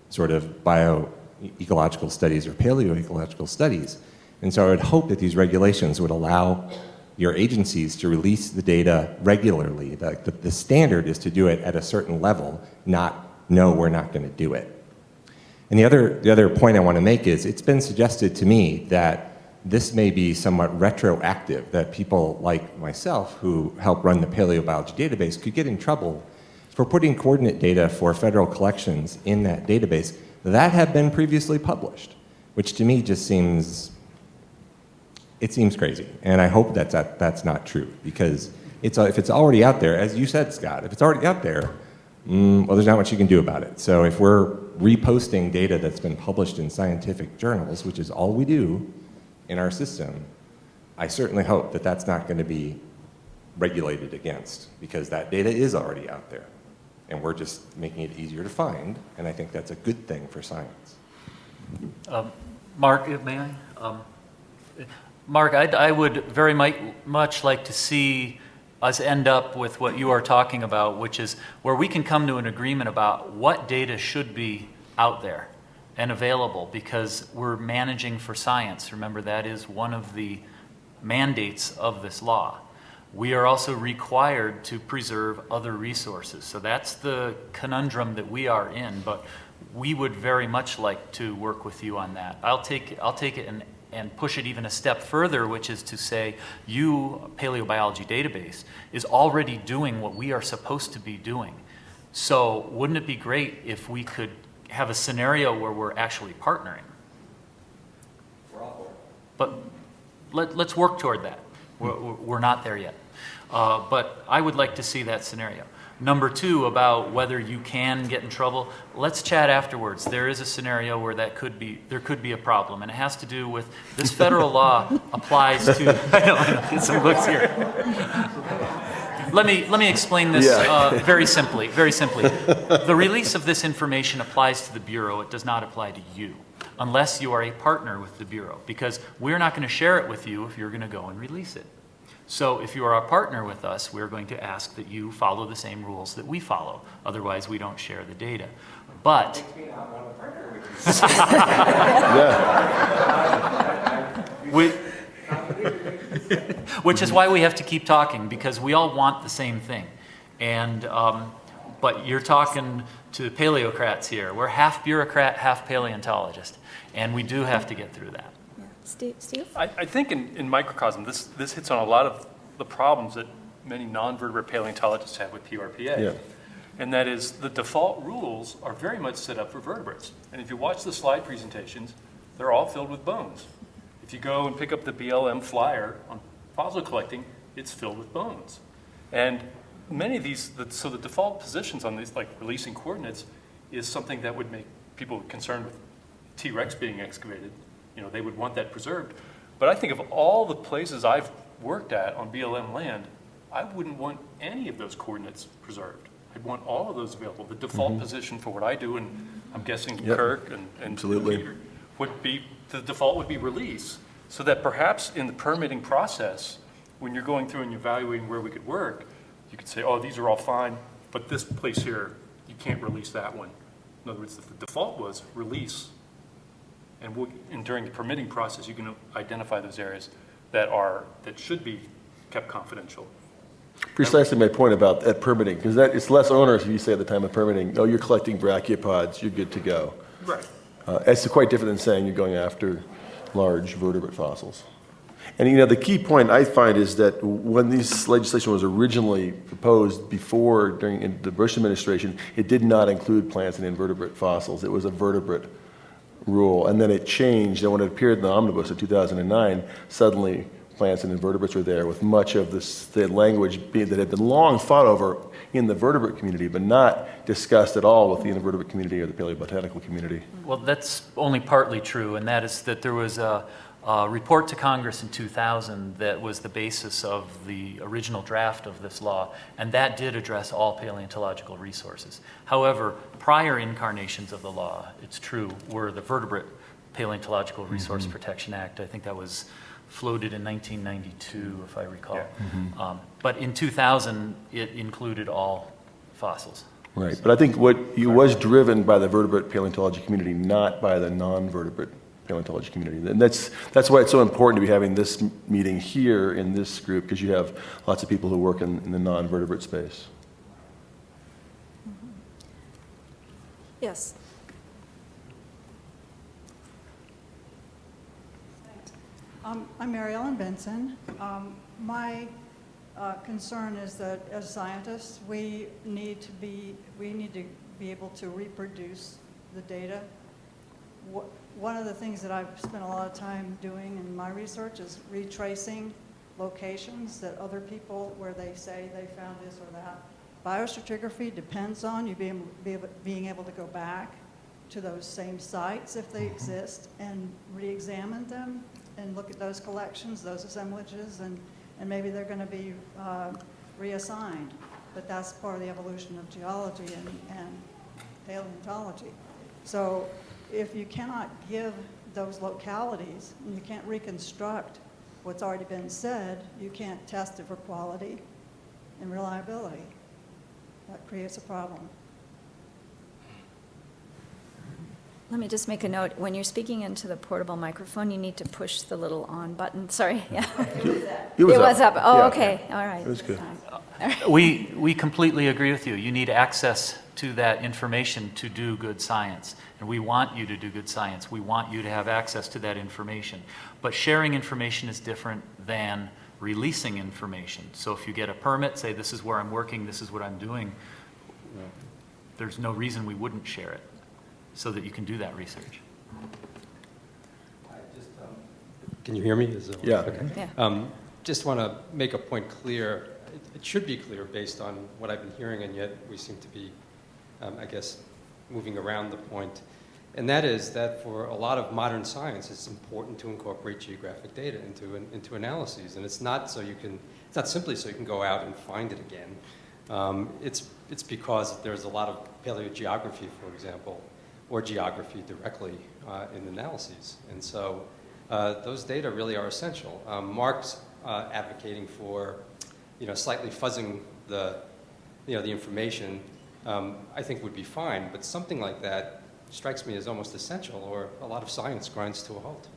Speaker 10: sort of bioecological studies or paleoecological studies. And so I would hope that these regulations would allow your agencies to release the data regularly. The standard is to do it at a certain level, not, no, we're not going to do it. And the other point I want to make is it's been suggested to me that this may be somewhat retroactive, that people like myself who help run the paleobiology database could get in trouble for putting coordinate data for federal collections in that database that have been previously published, which to me just seems crazy. And I hope that's not true, because if it's already out there, as you said, Scott, if it's already out there, well, there's not much you can do about it. So if we're reposting data that's been published in scientific journals, which is all we do in our system, I certainly hope that that's not going to be regulated against, because that data is already out there. And we're just making it easier to find, and I think that's a good thing for science.
Speaker 4: Mark, may I? Mark, I would very much like to see us end up with what you are talking about, which is where we can come to an agreement about what data should be out there and available, because we're managing for science. Remember, that is one of the mandates of this law. We are also required to preserve other resources. So that's the conundrum that we are in, but we would very much like to work with you on that. I'll take it and push it even a step further, which is to say you, Paleobiology Database, is already doing what we are supposed to be doing. So wouldn't it be great if we could have a scenario where we're actually partnering? We're all for it. But let's work toward that. We're not there yet. But I would like to see that scenario. Number two, about whether you can get in trouble, let's chat afterwards. There is a scenario where there could be a problem, and it has to do with this federal law applies to. I know, get some books here. Let me explain this very simply. Very simply, the release of this information applies to the Bureau. It does not apply to you, unless you are a partner with the Bureau, because we're not going to share it with you if you're going to go and release it. So if you are a partner with us, we're going to ask that you follow the same rules that we follow. Otherwise, we don't share the data. But which is why we have to keep talking, because we all want the same thing. And but you're talking to paleocrats here. We're half bureaucrat, half paleontologist, and we do have to get through that.
Speaker 3: Steve?
Speaker 9: I think in microcosm, this hits on a lot of the problems that many non-vertebrate paleontologists have with PRPA.
Speaker 8: Yeah.
Speaker 9: And that is, the default rules are very much set up for vertebrates. And if you watch the slide presentations, they're all filled with bones. If you go and pick up the BLM flyer on fossil collecting, it's filled with bones. And many of these, so the default positions on these, like releasing coordinates, is something that would make people concerned with T-Rex being excavated. You know, they would want that preserved. But I think of all the places I've worked at on BLM land, I wouldn't want any of those coordinates preserved. I'd want all of those available. The default position for what I do, and I'm guessing Kirk and
Speaker 8: Absolutely.
Speaker 9: Peter, would be, the default would be release, so that perhaps in the permitting process, when you're going through and you're evaluating where we could work, you could say, oh, these are all fine, but this place here, you can't release that one. In other words, if the default was release, and during the permitting process, you can identify those areas that should be kept confidential.
Speaker 8: Precisely my point about that permitting, because it's less onerous if you say at the time of permitting, oh, you're collecting brachiopods, you're good to go.
Speaker 9: Right.
Speaker 8: It's quite different than saying you're going after large vertebrate fossils. And the key point I find is that when this legislation was originally proposed during the Bush administration, it did not include plants and invertebrate fossils. It was a vertebrate rule, and then it changed, and when it appeared in the omnibus of 2009, suddenly plants and invertebrates were there, with much of the language that had been long fought over in the vertebrate community, but not discussed at all with the invertebrate community or the paleobotanical community.
Speaker 4: Well, that's only partly true, and that is that there was a report to Congress in 2000 that was the basis of the original draft of this law, and that did address all paleontological resources. However, prior incarnations of the law, it's true, were the Vertebrate Paleontological Resource Protection Act. I think that was floated in 1992, if I recall. Yeah. But in 2000, it included all fossils.
Speaker 8: Right, but I think it was driven by the vertebrate paleontology community, not by the non-vertebrate paleontology community. And that's why it's so important to be having this meeting here in this group, because you have lots of people who work in the non-vertebrate space.
Speaker 3: Yes.
Speaker 11: I'm Mary Ellen Benson. My concern is that as scientists, we need to be able to reproduce the data. One of the things that I've spent a lot of time doing in my research is retracing locations that other people, where they say they found this or that. Biostratigraphy depends on you being able to go back to those same sites if they exist and re-examine them and look at those collections, those assemblages, and maybe they're going to be reassigned. But that's part of the evolution of geology and paleontology. So if you cannot give those localities and you can't reconstruct what's already been said, you can't test it for quality and reliability. That creates a problem.
Speaker 3: Let me just make a note. When you're speaking into the portable microphone, you need to push the little on button. Sorry, yeah.
Speaker 8: It
Speaker 3: was up. Oh,
Speaker 8: Yeah.
Speaker 3: okay, all right.
Speaker 8: It was good.
Speaker 4: We completely agree with you. You need access to that information to do good science. And we want you to do good science. We want you to have access to that information. But sharing information is different than releasing information. So if you get a permit, say this is where I'm working, this is what I'm doing, there's no reason we wouldn't share it so that you can do that research.
Speaker 12: Can you hear me?
Speaker 8: Yeah.
Speaker 12: Okay.
Speaker 3: Yeah.
Speaker 12: Just want to make a point clear. It should be clear based on what I've been hearing, and yet we seem to be, I guess, moving around the point. And that is that for a lot of modern science, it's important to incorporate geographic data into analyses. And it's not simply so you can go out and find it again. It's because there's a lot of paleogeography, for example, or geography directly in analyses. And so those data really are essential. Mark's advocating for, slightly fuzzing the information, I think would be fine, but something like that strikes me as almost essential, or a lot of science grinds to a halt.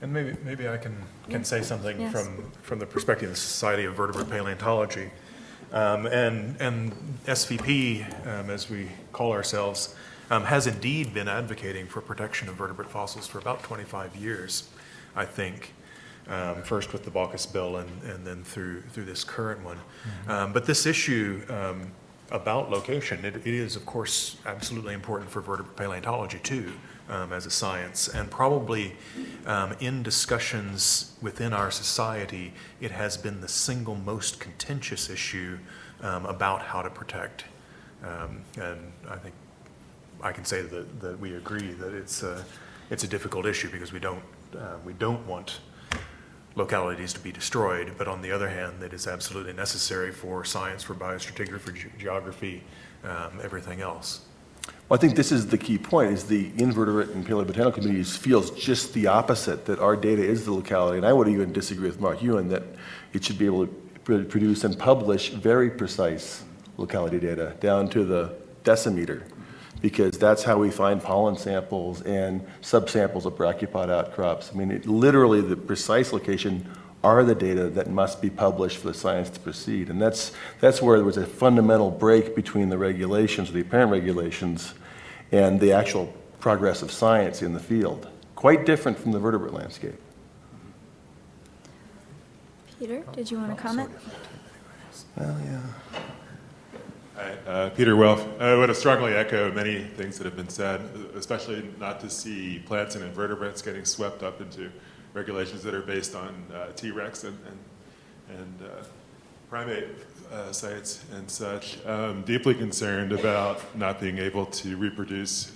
Speaker 7: And maybe I can say something
Speaker 3: Yes.
Speaker 7: from the perspective of the Society of Vertebrate Paleontology. And SVP, as we call ourselves, has indeed been advocating for protection of vertebrate fossils for about 25 years, I think. First with the Baucus bill and then through this current one. But this issue about location, it is, of course, absolutely important for vertebrate paleontology, too, as a science. And probably in discussions within our society, it has been the single most contentious issue about how to protect. And I think I can say that we agree that it's a difficult issue because we don't want localities to be destroyed, but on the other hand, it is absolutely necessary for science, for biostratigraphy, for geography, everything else.
Speaker 8: Well, I think this is the key point, is the invertebrate and paleobotanical communities feels just the opposite, that our data is the locality. And I would even disagree with Mark Ewan that it should be able to produce and publish very precise locality data down to the decimeter, because that's how we find pollen samples and subsamples of brachiopod outcrops. I mean, literally the precise location are the data that must be published for the science to proceed. And that's where there was a fundamental break between the regulations, the apparent regulations, and the actual progress of science in the field. Quite different from the vertebrate landscape.
Speaker 3: Peter, did you want to comment?
Speaker 8: Well, yeah.
Speaker 13: Hi, Peter Welf. I would strongly echo many things that have been said, especially not to see plants and invertebrates getting swept up into regulations that are based on T-Rex and primate sites and such. Deeply concerned about not being able to reproduce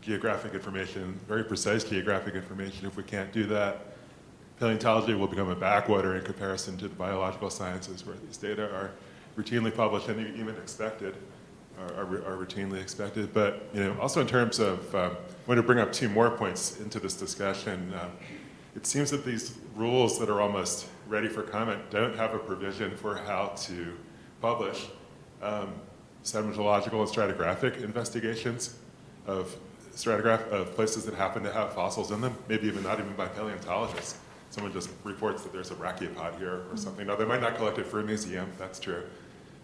Speaker 13: geographic information, very precise geographic information. If we can't do that, paleontology will become a backwater in comparison to the biological sciences, where these data are routinely published and even expected, are routinely expected. But also in terms of, I want to bring up two more points into this discussion. It seems that these rules that are almost ready for comment don't have a provision for how to publish sedimentological and stratigraphic investigations of places that happen to have fossils in them, maybe even not even by paleontologists. Someone just reports that there's a brachiopod here or something. Now, they might not collect it for a museum, that's true.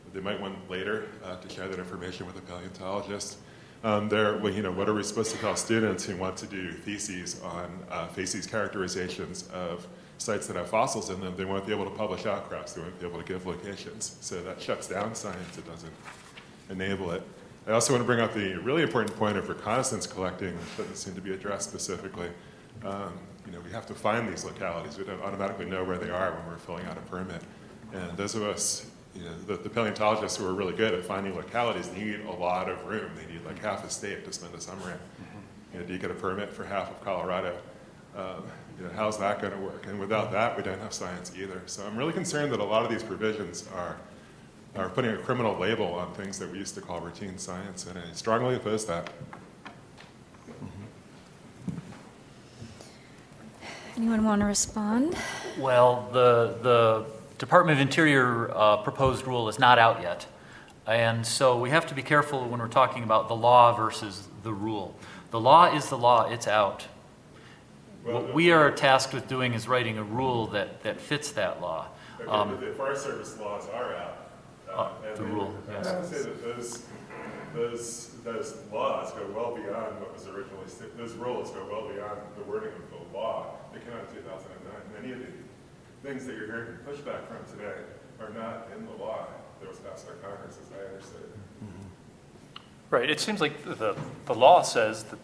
Speaker 13: But they might want later to share that information with a paleontologist. What are we supposed to tell students who want to do theses on facies characterizations of sites that have fossils in them? They won't be able to publish outcrops. They won't be able to give locations. So that shuts down science. It doesn't enable it. I also want to bring up the really important point of reconnaissance collecting, which doesn't seem to be addressed specifically. We have to find these localities. We don't automatically know where they are when we're filling out a permit. And those of us, the paleontologists who are really good at finding localities need a lot of room. They need like half a state to spend a summer in. Do you get a permit for half of Colorado? How's that going to work? And without that, we don't have science either. So I'm really concerned that a lot of these provisions are putting a criminal label on things that we used to call routine science, and I strongly oppose that.
Speaker 3: Anyone want to respond?
Speaker 4: Well, the Department of Interior proposed rule is not out yet. And so we have to be careful when we're talking about the law versus the rule. The law is the law, it's out. What we are tasked with doing is writing a rule that fits that law.
Speaker 13: Okay, but the Forest Service laws are out.
Speaker 4: The rule, yes.
Speaker 13: I have to say that those laws go well beyond what was originally, those rules go well beyond the wording of the law. They came out in 2009. Many of the things that you're hearing pushback from today are not in the law that was passed by Congress, as I understand it.
Speaker 9: Right, it seems like the law says that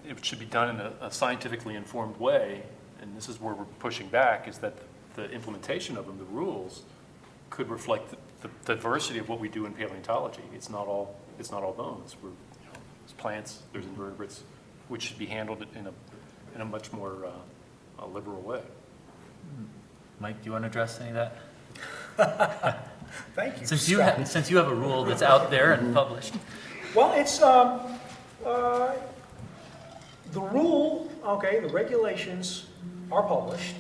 Speaker 9: it should be done in a scientifically informed way, and this is where we're pushing back, is that the implementation of them, the rules, could reflect the diversity of what we do in paleontology. It's not all bones. There's plants, there's invertebrates, which should be handled in a much more liberal way.
Speaker 4: Mike, do you want to address any of that?
Speaker 5: Thank you,
Speaker 4: Since
Speaker 5: Scott.
Speaker 4: you have a rule that's out there and published.
Speaker 5: Well, it's, the rule, okay, the regulations are published.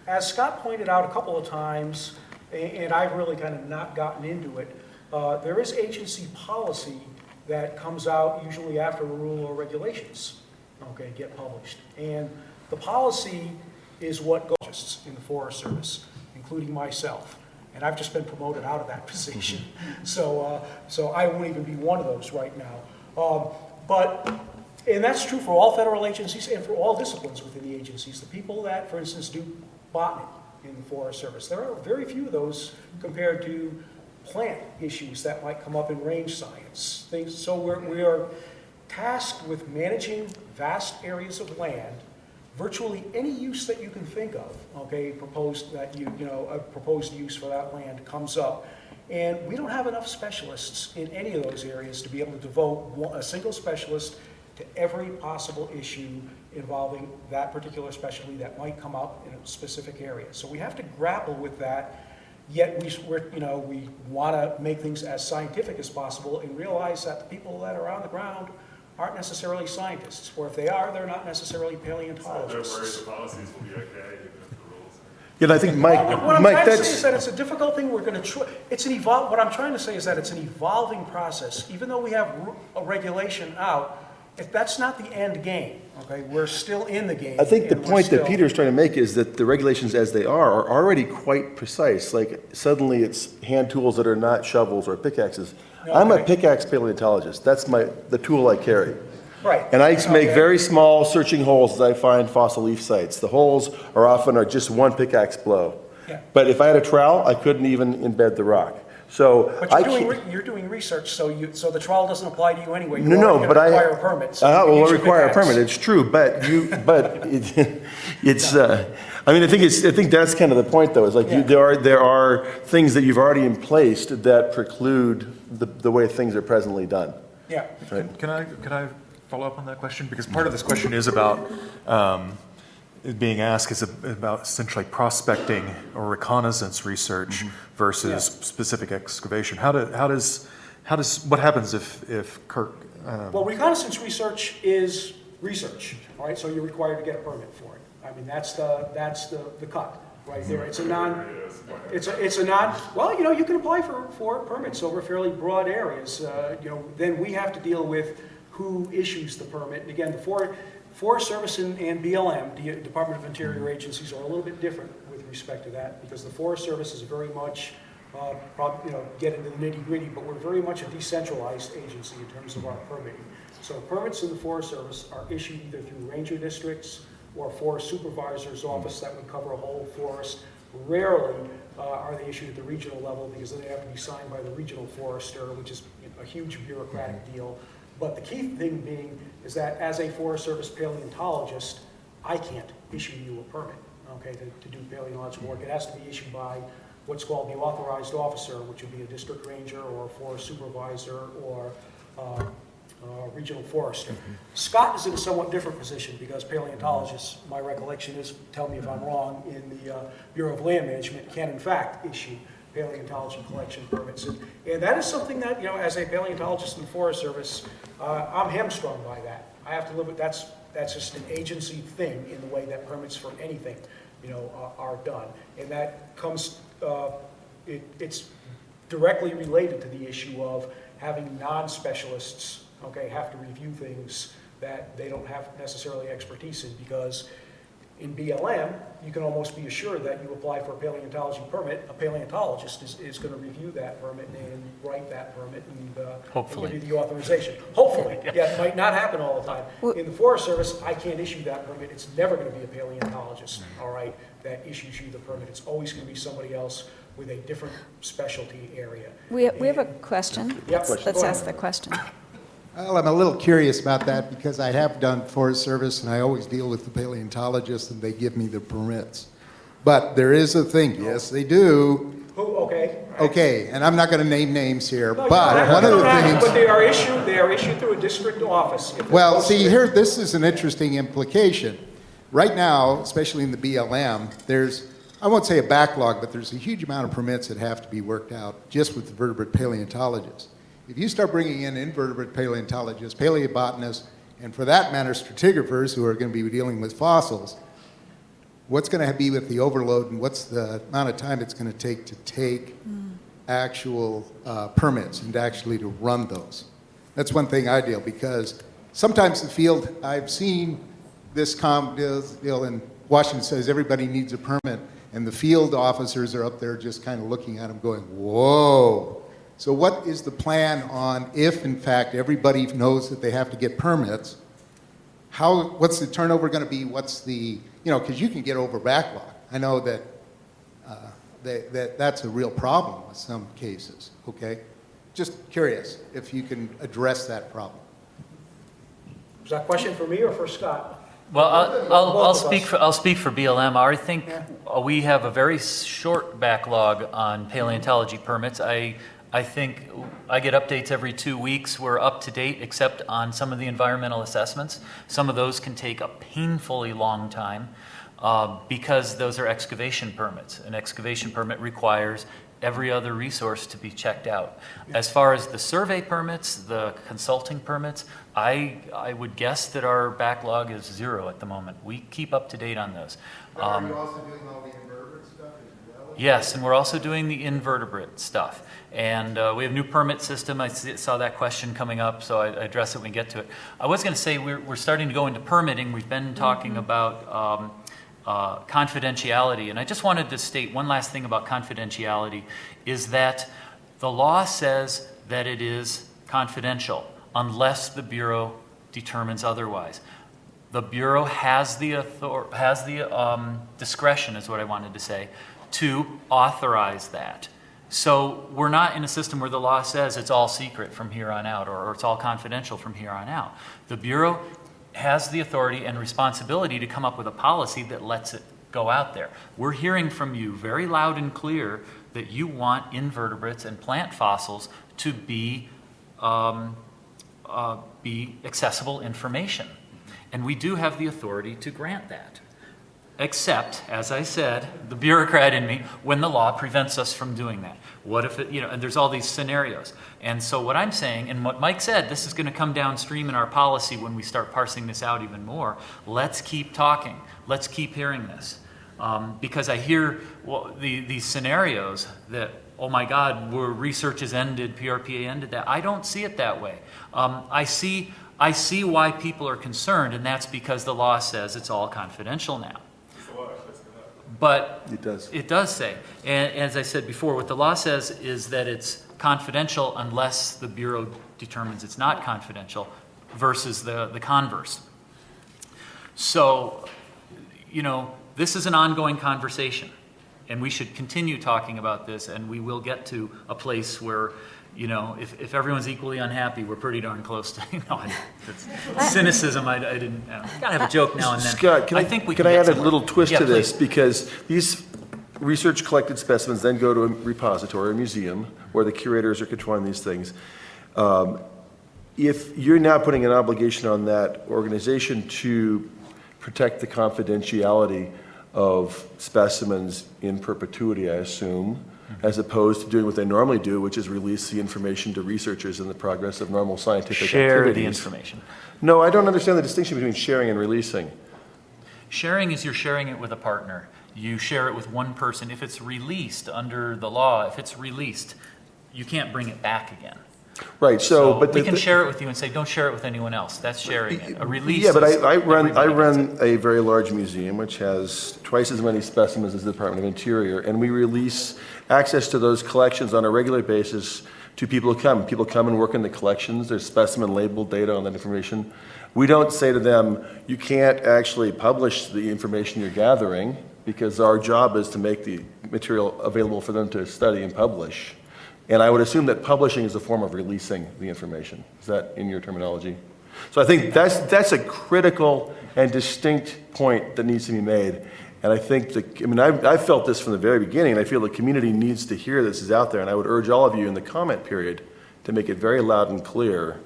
Speaker 5: As Scott pointed out a couple of times, and I've really kind of not gotten into it, there is agency policy that comes out usually after a rule or regulations, okay, get published. And the policy is what goes in the Forest Service, including myself. And I've just been promoted out of that position. So I won't even be one of those right now. And that's true for all federal agencies and for all disciplines within the agencies. The people that, for instance, do botany in the Forest Service, there are very few of those compared to plant issues that might come up in range science. So we are tasked with managing vast areas of land, virtually any use that you can think of, okay, a proposed use for that land comes up. And we don't have enough specialists in any of those areas to be able to devote a single specialist to every possible issue involving that particular specialty that might come up in a specific area. So we have to grapple with that, yet we want to make things as scientific as possible and realize that the people that are on the ground aren't necessarily scientists, or if they are, they're not necessarily paleontologists.
Speaker 13: So they're worried the policies will be okay, even if the rules are.
Speaker 8: Yeah, and I think, Mike,
Speaker 5: What I'm
Speaker 8: Mike,
Speaker 5: trying to say
Speaker 8: that's,
Speaker 5: is that it's a difficult thing. We're going to what I'm trying to say is that it's an evolving process. Even though we have a regulation out, that's not the end game, okay? We're still in the game.
Speaker 8: I think the
Speaker 5: and
Speaker 8: point that
Speaker 5: still-
Speaker 8: Peter's trying to make is that the regulations as they are already quite precise. Like suddenly it's hand tools that are not shovels or pickaxes. I'm a pickaxe paleontologist. That's the tool I carry.
Speaker 5: Right.
Speaker 8: And I make very small searching holes as I find fossil leaf sites. The holes are just one pickaxe blow.
Speaker 5: Yeah.
Speaker 8: But if I had a trowel, I couldn't even embed the rock. So
Speaker 5: But you're doing research, so the trial doesn't apply to you anyway. You
Speaker 8: No,
Speaker 5: are
Speaker 8: but
Speaker 5: gonna require a permit. So you can
Speaker 8: well,
Speaker 5: use
Speaker 8: I
Speaker 5: your
Speaker 8: require a
Speaker 5: pickaxe.
Speaker 8: permit. It's true, but it's. I think that's kind of the point, though. Is like
Speaker 5: Yeah.
Speaker 8: there are things that you've already in place that preclude the way things are presently done.
Speaker 5: Yeah.
Speaker 8: Right.
Speaker 7: Can I follow up on that question? Because part of this question is about, being asked is about essentially prospecting or reconnaissance research versus specific excavation. What happens if Kirk?
Speaker 5: Well, reconnaissance research is research, all right? So you're required to get a permit for it. I mean, that's the cut right there. It's a non. Well, you can apply for permits over fairly broad areas. Then we have to deal with who issues the permit. And again, the Forest Service and BLM, the Department of Interior agencies, are a little bit different with respect to that, because the Forest Service is very much, get into the nitty-gritty, but we're very much a decentralized agency in terms of our permitting. So permits in the Forest Service are issued either through ranger districts or forest supervisor's office that would cover a whole forest. Rarely are they issued at the regional level, because then they have to be signed by the regional forester, which is a huge bureaucratic deal. But the key thing being is that as a Forest Service paleontologist, I can't issue you a permit, okay, to do paleontological work. It has to be issued by what's called the authorized officer, which would be a district ranger or a forest supervisor or regional forester. Scott is in a somewhat different position, because paleontologists, my recollection is, tell me if I'm wrong, in the Bureau of Land Management can in fact issue paleontology collection permits. And that is something that, as a paleontologist in the Forest Service, I'm hamstrung by that. I have to live with that's just an agency thing in the way that permits for anything, are done. And that comes it's directly related to the issue of having non-specialists, okay, have to review things that they don't have necessarily expertise in, because in BLM, you can almost be assured that you apply for a paleontology permit, a paleontologist is going to review that permit and write that permit and
Speaker 4: Hopefully.
Speaker 5: give you the authorization. Hopefully. Yeah, it might not happen all the time. In the Forest Service, I can't issue that permit. It's never going to be a paleontologist, all right, that issues you the permit. It's always going to be somebody else with a different specialty area.
Speaker 3: We have a question.
Speaker 5: Yep.
Speaker 3: Let's ask the question.
Speaker 14: Well, I'm a little curious about that because I have done Forest Service and I always deal with the paleontologists and they give me the permits. But there is a thing, yes, they do.
Speaker 5: Who, okay.
Speaker 14: Okay, and I'm not going to name names here,
Speaker 5: No,
Speaker 14: but one of the things.
Speaker 5: But they are issued through a district office.
Speaker 14: Well, see, here, this is an interesting implication. Right now, especially in the BLM, there's, I won't say a backlog, but there's a huge amount of permits that have to be worked out just with the vertebrate paleontologists. If you start bringing in invertebrate paleontologists, paleobotanists, and for that matter, stratigraphers who are going to be dealing with fossils, what's going to be with the overload and what's the amount of time it's going to take actual permits and actually to run those? That's one thing I deal, because sometimes the field, I've seen this deal in Washington says everybody needs a permit, and the field officers are up there just kind of looking at them going, whoa. So what is the plan on if, in fact, everybody knows that they have to get permits? What's the turnover going to be? What's the, because you can get over backlog. I know that that's a real problem in some cases, okay? Just curious if you can address that problem.
Speaker 5: Is that a question for me or for Scott?
Speaker 4: Well, I'll speak for BLM. I think we have a very short backlog on paleontology permits. I think I get updates every 2 weeks. We're up to date, except on some of the environmental assessments. Some of those can take a painfully long time because those are excavation permits. An excavation permit requires every other resource to be checked out. As far as the survey permits, the consulting permits, I would guess that our backlog is 0 at the moment. We keep up to date on those.
Speaker 14: Are you also doing all the invertebrate stuff as well?
Speaker 4: Yes, and we're also doing the invertebrate stuff. And we have a new permit system. I saw that question coming up, so I address it when we get to it. I was going to say we're starting to go into permitting. We've been talking about confidentiality, and I just wanted to state one last thing about confidentiality, is that the law says that it is confidential unless the Bureau determines otherwise. The Bureau has the discretion, is what I wanted to say, to authorize that. So we're not in a system where the law says it's all secret from here on out, or it's all confidential from here on out. The Bureau has the authority and responsibility to come up with a policy that lets it go out there. We're hearing from you very loud and clear that you want invertebrates and plant fossils to be accessible information. And we do have the authority to grant that. Except, as I said, the bureaucrat in me, when the law prevents us from doing that. What if it, and there's all these scenarios. And so what I'm saying, and what Mike said, this is going to come downstream in our policy when we start parsing this out even more. Let's keep talking. Let's keep hearing this. Because I hear these scenarios that, oh my God, where research has ended, PRPA ended that. I don't see it that way. I see why people are concerned, and that's because the law says it's all confidential now. But it does say, and as I said before, what the law says is that it's confidential unless the Bureau determines it's not confidential, versus the converse. So, this is an ongoing conversation, and we should continue talking about this, and we will get to a place where, if everyone's equally unhappy, we're pretty darn close to, it's cynicism. I didn't, gotta have a joke now and then.
Speaker 8: Scott, can I add a little twist to this?
Speaker 4: Please.
Speaker 8: Because these research collected specimens then go to a repository, a museum, where the curators are controlling these things. If you're now putting an obligation on that organization to protect the confidentiality of specimens in perpetuity, I assume, as opposed to doing what they normally do, which is release the information to researchers in the progress of normal scientific
Speaker 4: Share
Speaker 8: activities.
Speaker 4: the information.
Speaker 8: No, I don't understand the distinction between sharing and releasing.
Speaker 4: Sharing is you're sharing it with a partner. you share it with one person. If it's released under the law, if it's released, you can't bring it back again.
Speaker 8: Right, so, but
Speaker 4: we can share it with you and say, don't share it with anyone else. That's sharing it. A release.
Speaker 8: Yeah, but
Speaker 4: is
Speaker 8: I run
Speaker 4: everybody gets it.
Speaker 8: a very large museum, which has twice as many specimens as the Department of Interior, and we release access to those collections on a regular basis to people who come. People come and work in the collections. There's specimen labeled data on that information. We don't say to them, you can't actually publish the information you're gathering, because our job is to make the material available for them to study and publish. And I would assume that publishing is a form of releasing the information. Is that in your terminology? So I think that's a critical and distinct point that needs to be made. And I think I've felt this from the very beginning, and I feel the community needs to hear this is out there. And I would urge all of you in the comment period to make it very loud and clear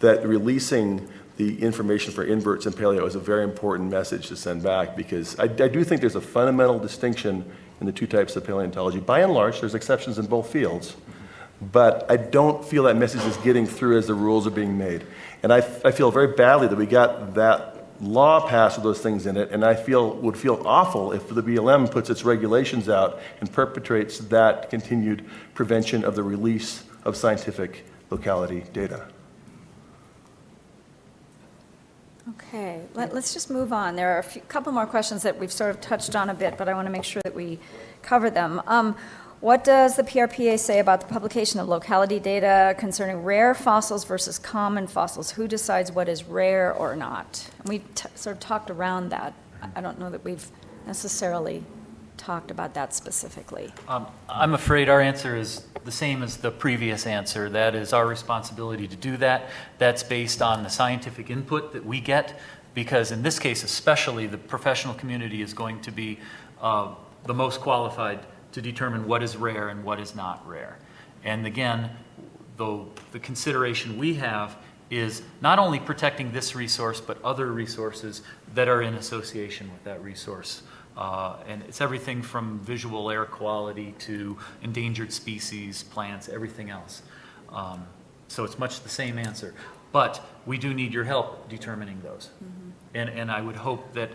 Speaker 8: that releasing the information for inverts and paleo is a very important message to send back, because I do think there's a fundamental distinction in the two types of paleontology. By and large, there's exceptions in both fields, but I don't feel that message is getting through as the rules are being made. And I feel very badly that we got that law passed with those things in it, and I would feel awful if the BLM puts its regulations out and perpetrates that continued prevention of the release of scientific locality data.
Speaker 3: Okay, let's just move on. There are a couple more questions that we've sort of touched on a bit, but I want to make sure that we cover them. What does the PRPA say about the publication of locality data concerning rare fossils versus common fossils? Who decides what is rare or not? And we sort of talked around that. I don't know that we've necessarily talked about that specifically.
Speaker 4: I'm afraid our answer is the same as the previous answer. That is our responsibility to do that. That's based on the scientific input that we get, because in this case especially, the professional community is going to be the most qualified to determine what is rare and what is not rare. And again, the consideration we have is not only protecting this resource, but other resources that are in association with that resource. And it's everything from visual air quality to endangered species, plants, everything else. So it's much the same answer. But we do need your help determining those. Mm-hmm. And I would hope that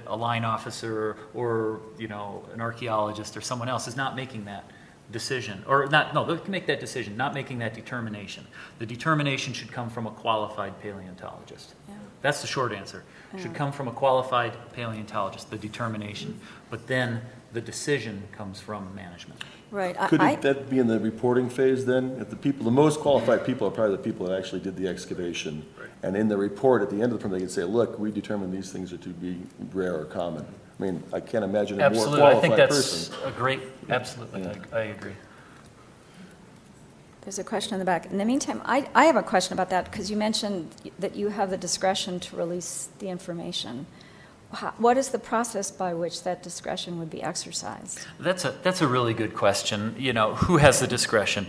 Speaker 4: a line officer or an archaeologist or someone else is not making that decision. Or not, no, they can make that decision, not making that determination. The determination should come from a qualified paleontologist. Yeah. That's the short answer. Should come from a qualified paleontologist, the determination. But then the decision comes from management.
Speaker 3: Right.
Speaker 8: Couldn't that be in the reporting phase then? If the most qualified people are probably the people that actually did the excavation. Right. And in the report at the end of the permit, they can say, look, we determined these things are to be rare or common. I mean, I can't imagine a more qualified person.
Speaker 4: Absolutely. I think that's a great, absolutely, yeah. I agree.
Speaker 3: There's a question in the back. In the meantime, I have a question about that, because you mentioned that you have the discretion to release the information. What is the process by which that discretion would be exercised?
Speaker 4: That's a really good question. Who has the discretion?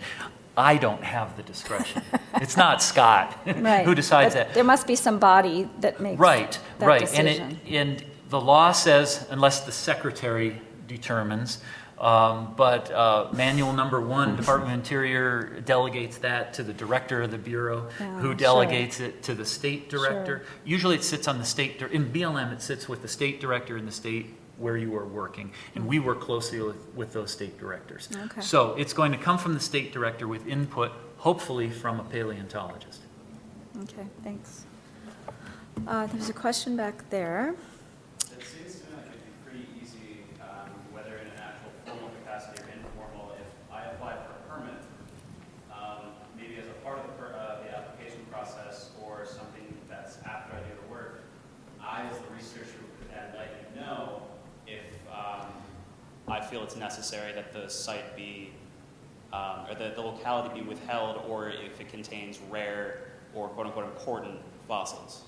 Speaker 4: I don't have the discretion. It's not Scott
Speaker 3: right.
Speaker 4: who decides
Speaker 3: but
Speaker 4: that.
Speaker 3: There must be some body that makes that decision.
Speaker 4: And the law says, unless the secretary determines, but manual number 1, Department of Interior delegates that to the director of the Bureau, who delegates it to the state director. Sure. Usually it sits on the state, in BLM it sits with the state director in the state where you are working, and we work closely with those state directors. Okay. So it's going to come from the state director with input, hopefully from a paleontologist.
Speaker 3: Okay, thanks. There's a question back there.
Speaker 15: It seems to me like it'd be pretty easy, whether in an actual formal capacity or informal, if I apply for a permit, maybe as a part of the application process or something that's after I do the work, I as the researcher would then let you know if I feel it's necessary that the site be, or the locality be withheld, or if it contains rare or quote-unquote important fossils.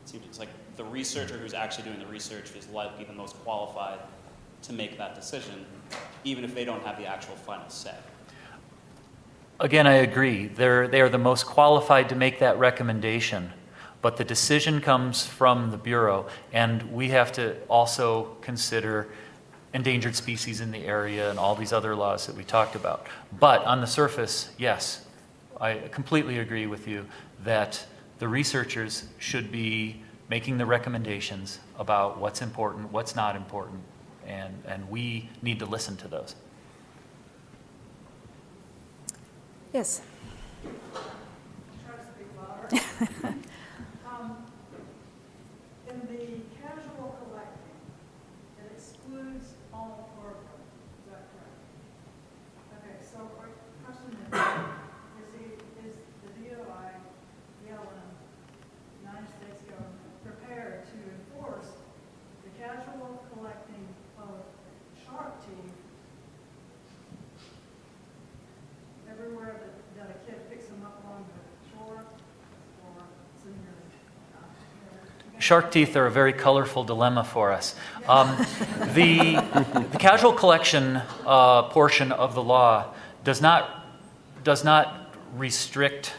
Speaker 15: It seems like the researcher who's actually doing the research is likely the most qualified to make that decision, even if they don't have the actual final say.
Speaker 4: Again, I agree. They are the most qualified to make that recommendation, but the decision comes from the Bureau, and we have to also consider endangered species in the area and all these other laws that we talked about. But on the surface, yes, I completely agree with you that the researchers should be making the recommendations about what's important, what's not important. and we need to listen to those.
Speaker 3: Yes.
Speaker 11: In the casual collecting, it excludes all Florida, is that correct? Okay, so our question is the DOI, BLM, United States government prepared to enforce the casual collecting of shark teeth everywhere that a kid picks them up on the shore or it's in your
Speaker 4: Shark teeth are a very colorful dilemma for us. The casual collection portion of the law does not restrict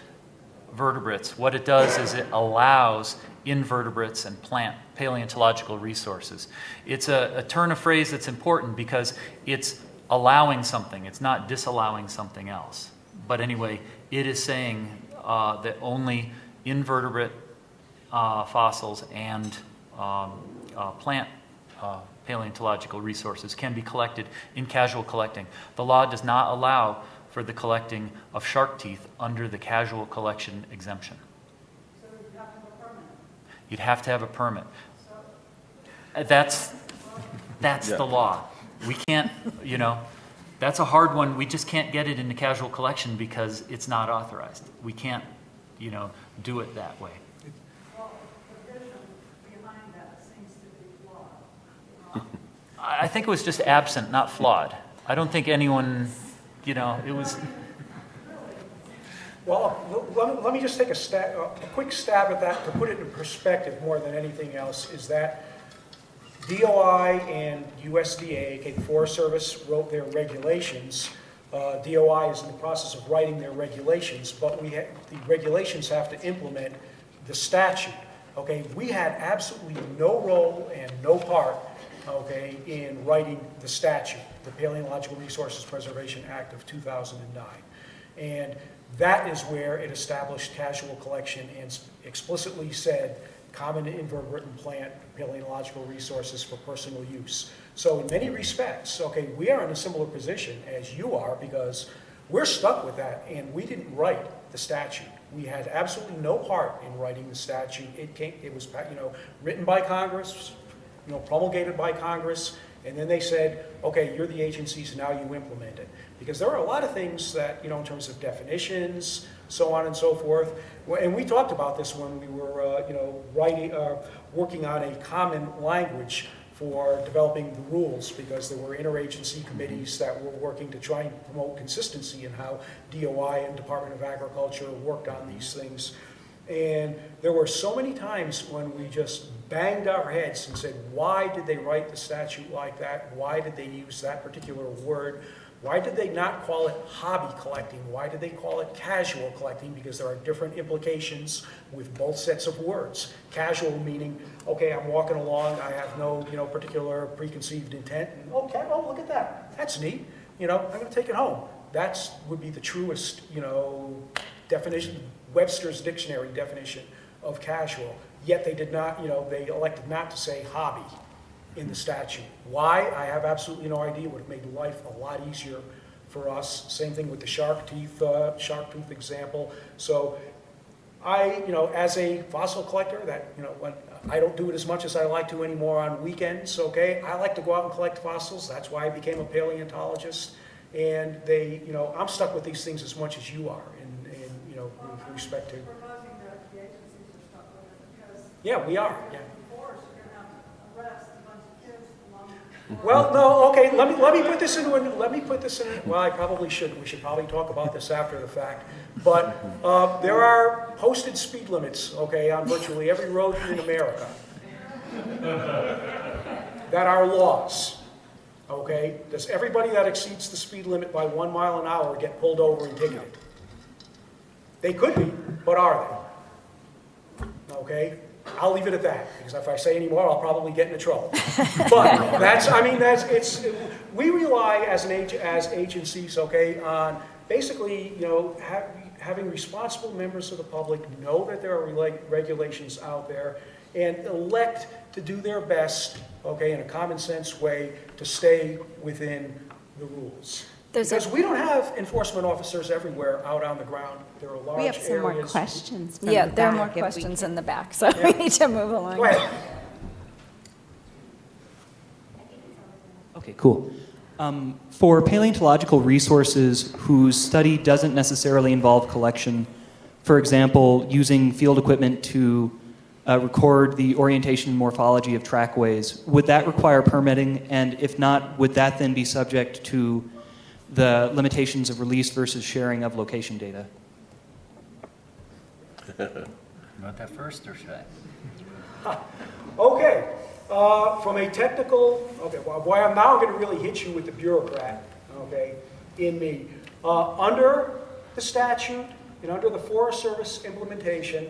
Speaker 4: vertebrates. What it does is it allows invertebrates and plant paleontological resources. It's a turn of phrase that's important because it's allowing something. It's not disallowing something else. But anyway, it is saying that only invertebrate fossils and plant paleontological resources can be collected in casual collecting. The law does not allow for the collecting of shark teeth under the casual collection exemption.
Speaker 11: So you have to have a permit.
Speaker 4: You'd have to have a permit. That's the law. We can't, that's a hard one. We just can't get it into casual collection because it's not authorized. We can't, do it that way. I think it was just absent, not flawed. I don't think anyone, it was...
Speaker 5: Well, let me just take a quick stab at that to put it in perspective more than anything else, is that DOI and USDA, the Forest Service, wrote their regulations. DOI is in the process of writing their regulations, but the regulations have to implement the statute. Okay, we had absolutely no role and no part, okay, in writing the statute, the Paleontological Resources Preservation Act of 2009. And that is where it established casual collection and explicitly said common invertebrate and plant paleontological resources for personal use. So in many respects, okay, we are in a similar position as you are because we're stuck with that and we didn't write the statute. We had absolutely no part in writing the statute. It was written by Congress, promulgated by Congress, and then they said, okay, you're the agencies, now you implement it. Because there are a lot of things that, in terms of definitions, so on and so forth. And we talked about this when we were, working on a common language for developing the rules, because there were interagency committees that were working to try and promote consistency in how DOI and Department of Agriculture worked on these things. And there were so many times when we just banged our heads and said, why did they write the statute like that? Why did they use that particular word? Why did they not call it hobby collecting? Why did they call it casual collecting? Because there are different implications with both sets of words. Casual meaning, okay, I'm walking along, I have no, particular preconceived intent. And, oh, look at that. That's neat. I'm going to take it home. That would be the truest, definition, Webster's dictionary definition of casual. Yet they did not, they elected not to say hobby in the statute. Why? I have absolutely no idea. It would have made life a lot easier for us. Same thing with the shark tooth example. So I, as a fossil collector, when I don't do it as much as I like to anymore on weekends, okay? I like to go out and collect fossils. That's why I became a paleontologist. And I'm stuck with these things as much as you are, with respect to. Yeah, we are. Yeah. Well, no, okay. Let me put this in. Well, I probably shouldn't. We should probably talk about this after the fact. But there are posted speed limits, okay, on virtually every road in America that are laws. Okay, does everybody that exceeds the speed limit by 1 mile an hour get pulled over and ticketed? They could be, but are they? Okay. I'll leave it at that, because if I say any more, I'll probably get into trouble. But we rely as agencies, okay, on basically, having responsible members of the public know that there are regulations out there and elect to do their best, okay, in a common sense way to to stay within the rules. Because we don't have enforcement officers everywhere out on the ground. There are large
Speaker 1: We have
Speaker 5: areas.
Speaker 1: some more questions from
Speaker 3: Yeah,
Speaker 1: the
Speaker 3: there are more
Speaker 1: back, if we
Speaker 3: questions
Speaker 1: could.
Speaker 3: in the back, so we need to move along.
Speaker 5: Go ahead.
Speaker 16: Okay, cool. For paleontological resources whose study doesn't necessarily involve collection, for example, using field equipment to record the orientation and morphology of trackways, would that require permitting? And if not, would that then be subject to the limitations of release versus sharing of location data?
Speaker 4: You want that first, or should I?
Speaker 5: Okay, from a technical, okay, well, boy, I'm now going to really hit you with the bureaucrat, okay, in me. Under the statute and under the Forest Service implementation,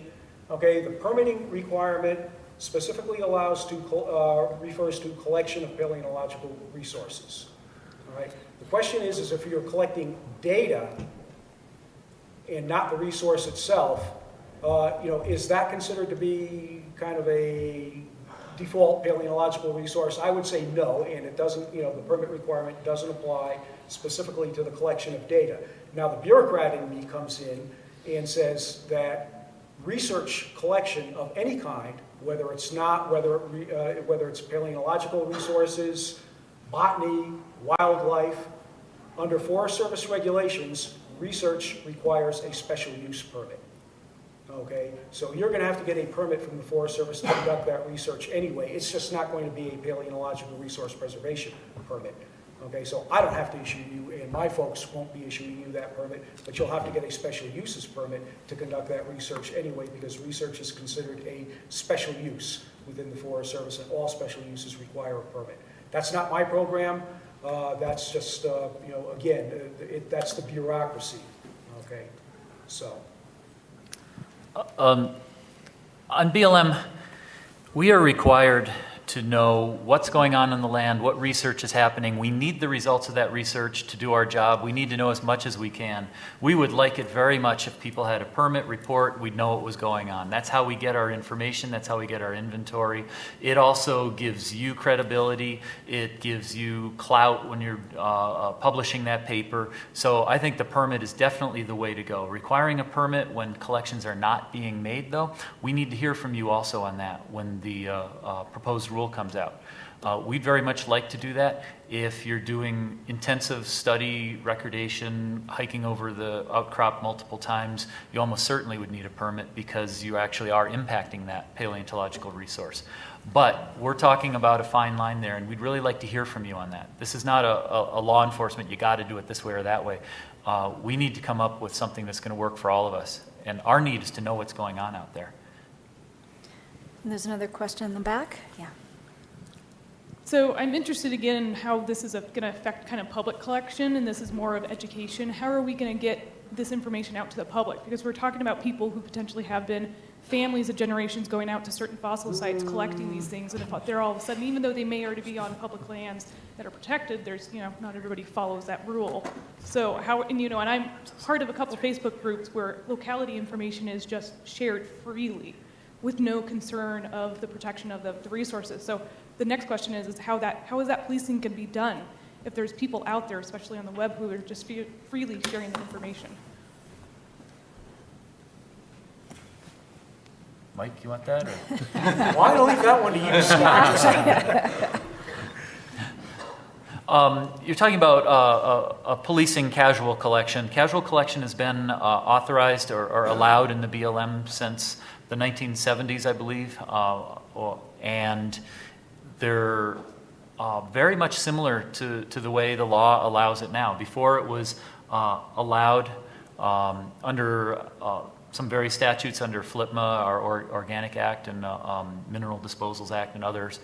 Speaker 5: okay, the permitting requirement specifically refers to collection of paleontological resources, all right? The question is if you're collecting data and not the resource itself, is that considered to be kind of a default paleontological resource? I would say no, and it doesn't, the permit requirement doesn't apply specifically to the collection of data. Now, the bureaucrat in me comes in and says that research collection of any kind, whether it's paleontological resources, botany, wildlife, under Forest Service regulations, research requires a special use permit. Okay, so you're going to have to get a permit from the Forest Service to conduct that research anyway. It's just not going to be a paleontological resource preservation permit. Okay, so I don't have to issue you, and my folks won't be issuing you that permit, but you'll have to get a special uses permit to conduct that research anyway, because research is considered a special use within the Forest Service, and all special uses require a permit. That's not my program. That's just, again, that's the bureaucracy. Okay, so.
Speaker 4: On BLM, we are required to know what's going on the land, what research is happening. We need the results of that research to do our job. We need to know as much as we can. We would like it very much if people had a permit report, we'd know what was going on. That's how we get our information, that's how we get our inventory. It also gives you credibility, it gives you clout when you're publishing that paper. So I think the permit is definitely the way to go. Requiring a permit when collections are not being made, though, we need to hear from you also on that when the proposed rule comes out. We'd very much like to do that. If you're doing intensive study, recordation, hiking over the outcrop multiple times, you almost certainly would need a permit because you actually are impacting that paleontological resource. But we're talking about a fine line there, and we'd really like to hear from you on that. This is not a law enforcement, you got to do it this way or that way. We need to come up with something that's going to work for all of us. And our need is to know what's going on out there.
Speaker 3: And there's another question in the back. Yeah.
Speaker 17: So I'm interested again in how this is going to affect kind of public collection, and this is more of education. How are we going to get this information out to the public? Because we're talking about people who potentially have been families of generations going out to certain fossil sites collecting these things, and if they're all of a sudden, even though they may already be on public lands that are protected, there's, not everybody follows that rule. So how, and I'm part of a couple Facebook groups where locality information is just shared freely with no concern of the protection of the resources. So the next question is how is that policing can be done if there's people out there, especially on the web, who are just freely sharing that information?
Speaker 4: Mike, you want that?
Speaker 5: Well, I'm going to leave that one to you, Scott.
Speaker 4: You're talking about a policing casual collection. Casual collection has been authorized or allowed in the BLM since the 1970s, I believe, and they're very much similar to the way the law allows it now. Before it was allowed under some very statutes under FLIPMA, or Organic Act, and Mineral Disposals Act, and others.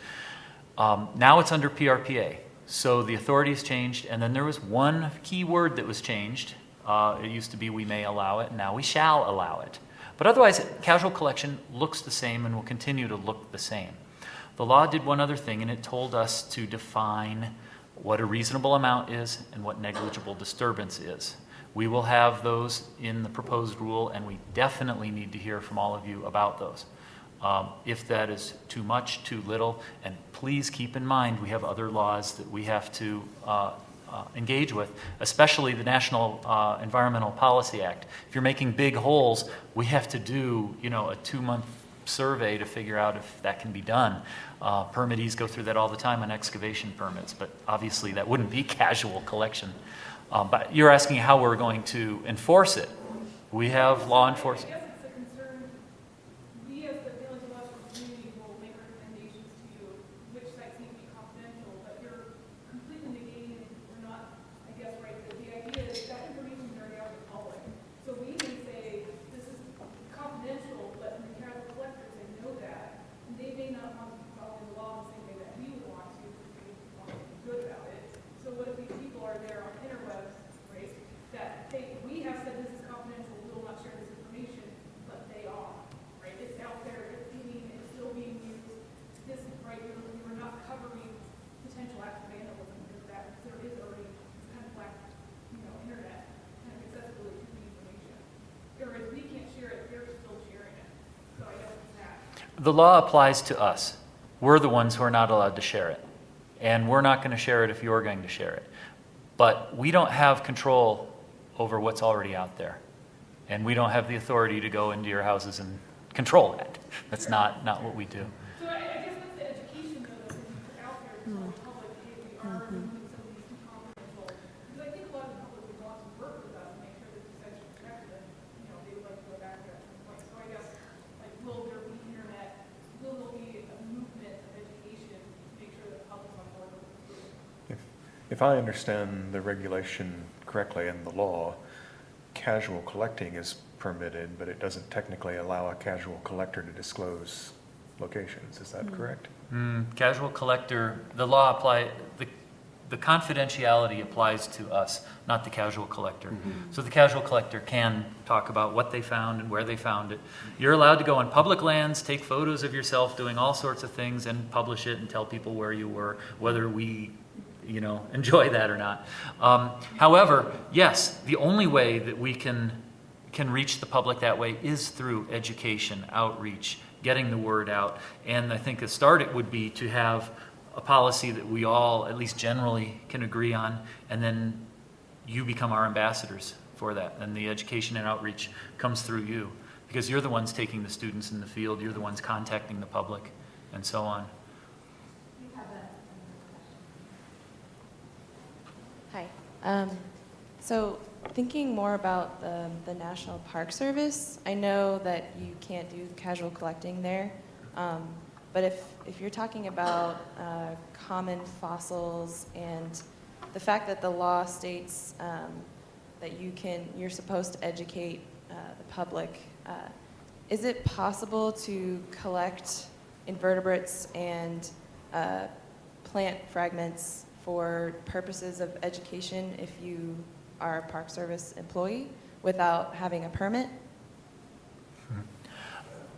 Speaker 4: Now it's under PRPA. So the authorities changed, and then there was one key word that was changed. It used to be we may allow it, and now we shall allow it. But otherwise, casual collection looks the same and will continue to look the same. The law did one other thing, and it told us to define what a reasonable amount is and what negligible disturbance is. We will have those in the proposed rule, and we definitely need to hear from all of you about those. If that is too much, too little, and please keep in mind we have other laws that we have to engage with, especially the National Environmental Policy Act. If you're making big holes, we have to do, a 2-month survey to figure out if that can be done. Permittees go through that all the time on excavation permits, but obviously that wouldn't be casual collection. But you're asking how we're going to enforce it. We have law enforcement.
Speaker 17: I guess it's a concern. We as the paleontological community will make recommendations to you which sites need to be confidential, but you're completely negating or not, I guess, right, that the idea is that information is already out to the public. So we may say this is confidential, but the mechanical collectors, they know that, and they may not want to be following the law the same way that we would want to because we want to be good about it. So what if these people are there on interwebs, right, that we have said this is confidential, we will not share this information, but they are, right? It's out there, it's still being used. This, right, we're not covering potential acts of vandalism because there is already this kind of black, internet kind of accessibility to the information. Whereas we can't share it, they're still sharing it. So I guess it's that.
Speaker 4: The law applies to us. We're the ones who are not allowed to share it. And we're not going to share it if you're going to share it. But we don't have control over what's already out there. And we don't have the authority to go into your houses and control that. That's not what we do.
Speaker 17: So I guess that's the education, though, that we put out there to tell the public, hey, we are removing some of these too confidential. Because I think a lot of the public would want to work with us and make sure that these sites are protected, and, they would like to go back there at some point. So I guess, will there be internet? Will there be a movement of education to make sure that the public's on board with it?
Speaker 7: If I understand the regulation correctly in the law, casual collecting is permitted, but it doesn't technically allow a casual collector to disclose locations. Is that correct?
Speaker 4: Casual collector, the law the confidentiality applies to us, not the casual collector. So the casual collector can talk about what they found and where they found it. You're allowed to go on public lands, take photos of yourself doing all sorts of things and publish it and tell people where you were, whether we enjoy that or not. However, yes, the only way that we can reach the public that way is through education, outreach, getting the word out. And I think a start would be to have a policy that we all, at least generally, can agree on, and then you become our ambassadors for that. And the education and outreach comes through you, because you're the ones taking the students in the field, you're the ones contacting the public, and so on.
Speaker 18: Hi. So thinking more about the National Park Service, I know that you can't do casual collecting there, but if you're talking about common fossils and the fact that the law states that you're supposed to educate the public, is it possible to collect invertebrates and plant fragments for purposes of education if you are a Park Service employee without having a permit?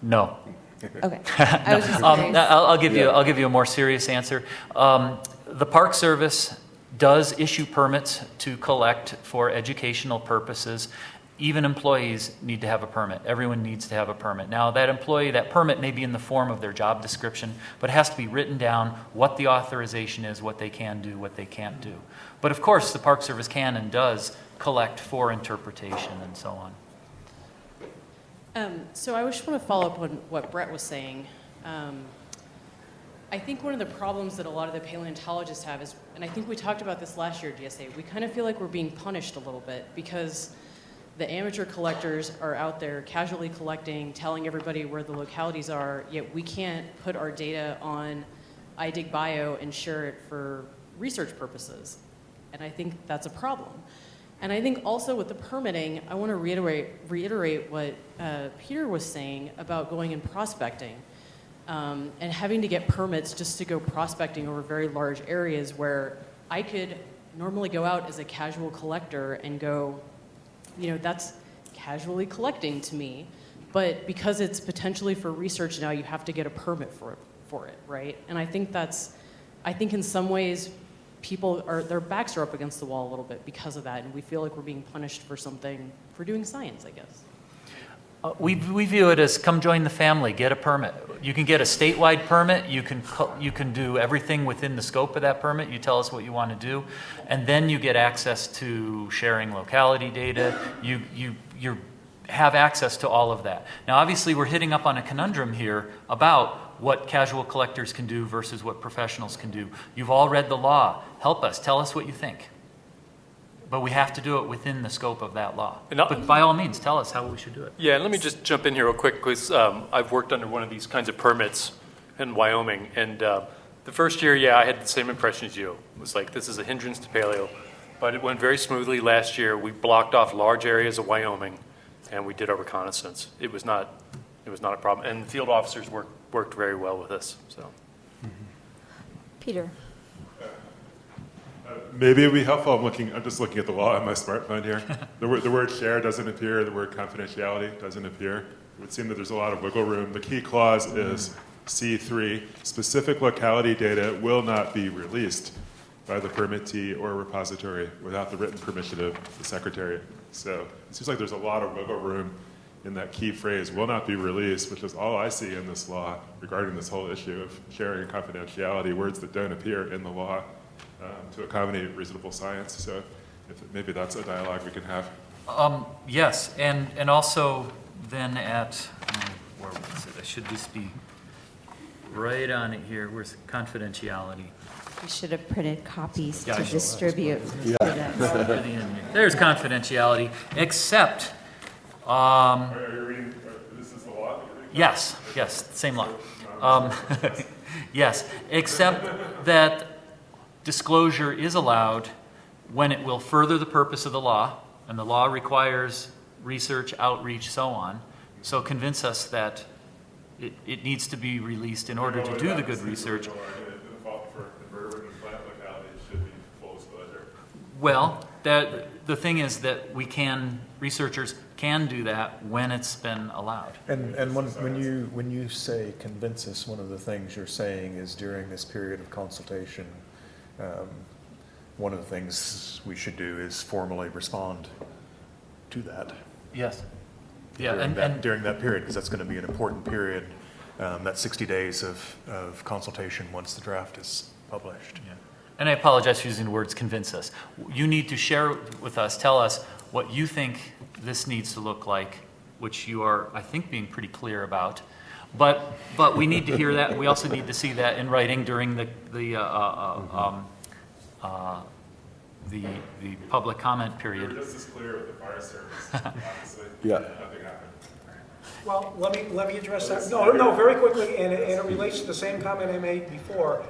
Speaker 4: No.
Speaker 18: Okay. I was just curious.
Speaker 4: I'll give you a more serious answer. The Park Service does issue permits to collect for educational purposes. Even employees need to have a permit. Everyone needs to have a permit. Now, that permit may be in the form of their job description, but it has to be written down what the authorization is, what they can do, what they can't do. But of course, the Park Service can and does collect for interpretation and so on.
Speaker 19: So I just want to follow up on what Brett was saying. I think one of the problems that a lot of the paleontologists have is, and I think we talked about this last year at GSA, we kind of feel like we're being punished a little bit because the amateur collectors are out there casually collecting, telling everybody where the localities are, yet we can't put our data on iDigBio and share it for research purposes. And I think that's a problem. And I think also with the permitting, I want to reiterate what Peter was saying about going and prospecting and having to get permits just to go prospecting over very large areas where I could normally go out as a casual collector and go, that's casually collecting to me, but because it's potentially for research now, you have to get a permit for it, right? And I think in some ways, their backs are up against the wall a little bit because of that, and we feel like we're being punished for doing science, I guess.
Speaker 4: We view it as come join the family, get a permit. You can get a statewide permit. You can do everything within the scope of that permit. You tell us what you want to do, and then you get access to sharing locality data. You have access to all of that. Now, obviously, we're hitting up on a conundrum here about what casual collectors can do versus what professionals can do. You've all read the law. Help us. Tell us what you think. But we have to do it within the scope of that law. But by all means, tell us how we should do it.
Speaker 9: Yeah, let me just jump in here real quick because I've worked under one of these kinds of permits in Wyoming. And the first year, I had the same impression as you. It was like, this is a hindrance to paleo. But it went very smoothly. Last year, we blocked off large areas of Wyoming, and we did our reconnaissance. It was not a problem. And field officers worked very well with us. So,
Speaker 3: Peter.
Speaker 13: Maybe it'd be helpful. I'm just looking at the law on my smartphone here. The word share doesn't appear. The word confidentiality doesn't appear. It would seem that there's a lot of wiggle room. The key clause is C3. Specific locality data will not be released by the permittee or repository without the written permission of the secretary. So it seems like there's a lot of wiggle room in that key phrase, will not be released, which is all I see in this law regarding this whole issue of sharing and confidentiality, words that don't appear in the law. To accommodate reasonable science. So maybe that's a dialogue we can have.
Speaker 4: Yes, and also then at, where was it? I should just be right on it here. Where's confidentiality?
Speaker 1: We should have printed copies to
Speaker 4: Gotcha.
Speaker 1: distribute.
Speaker 4: There's confidentiality, except.
Speaker 13: Are you reading, this is the law?
Speaker 4: Yes, same law. Yes, except that disclosure is allowed when it will further the purpose of the law, and the law requires research, outreach, so on. So convince us that it needs to be released in order to do the good research. Well, the thing is that researchers can do that when it's been allowed.
Speaker 20: And when you say convince us, one of the things you're saying is during this period of consultation, one of the things we should do is formally respond to that.
Speaker 4: Yes.
Speaker 20: During that period, because that's going to be an important period, that 60 days of consultation once the draft is published.
Speaker 4: Yeah. And I apologize for using the words convince us. You need to share with us, tell us what you think this needs to look like, which you are, I think, being pretty clear about. But we need to hear that. We also need to see that in writing during the public comment period.
Speaker 13: We were just as clear with the fire service, obviously. Nothing happened.
Speaker 5: Well, let me address that. No, very quickly, and it relates to the same comment I made before.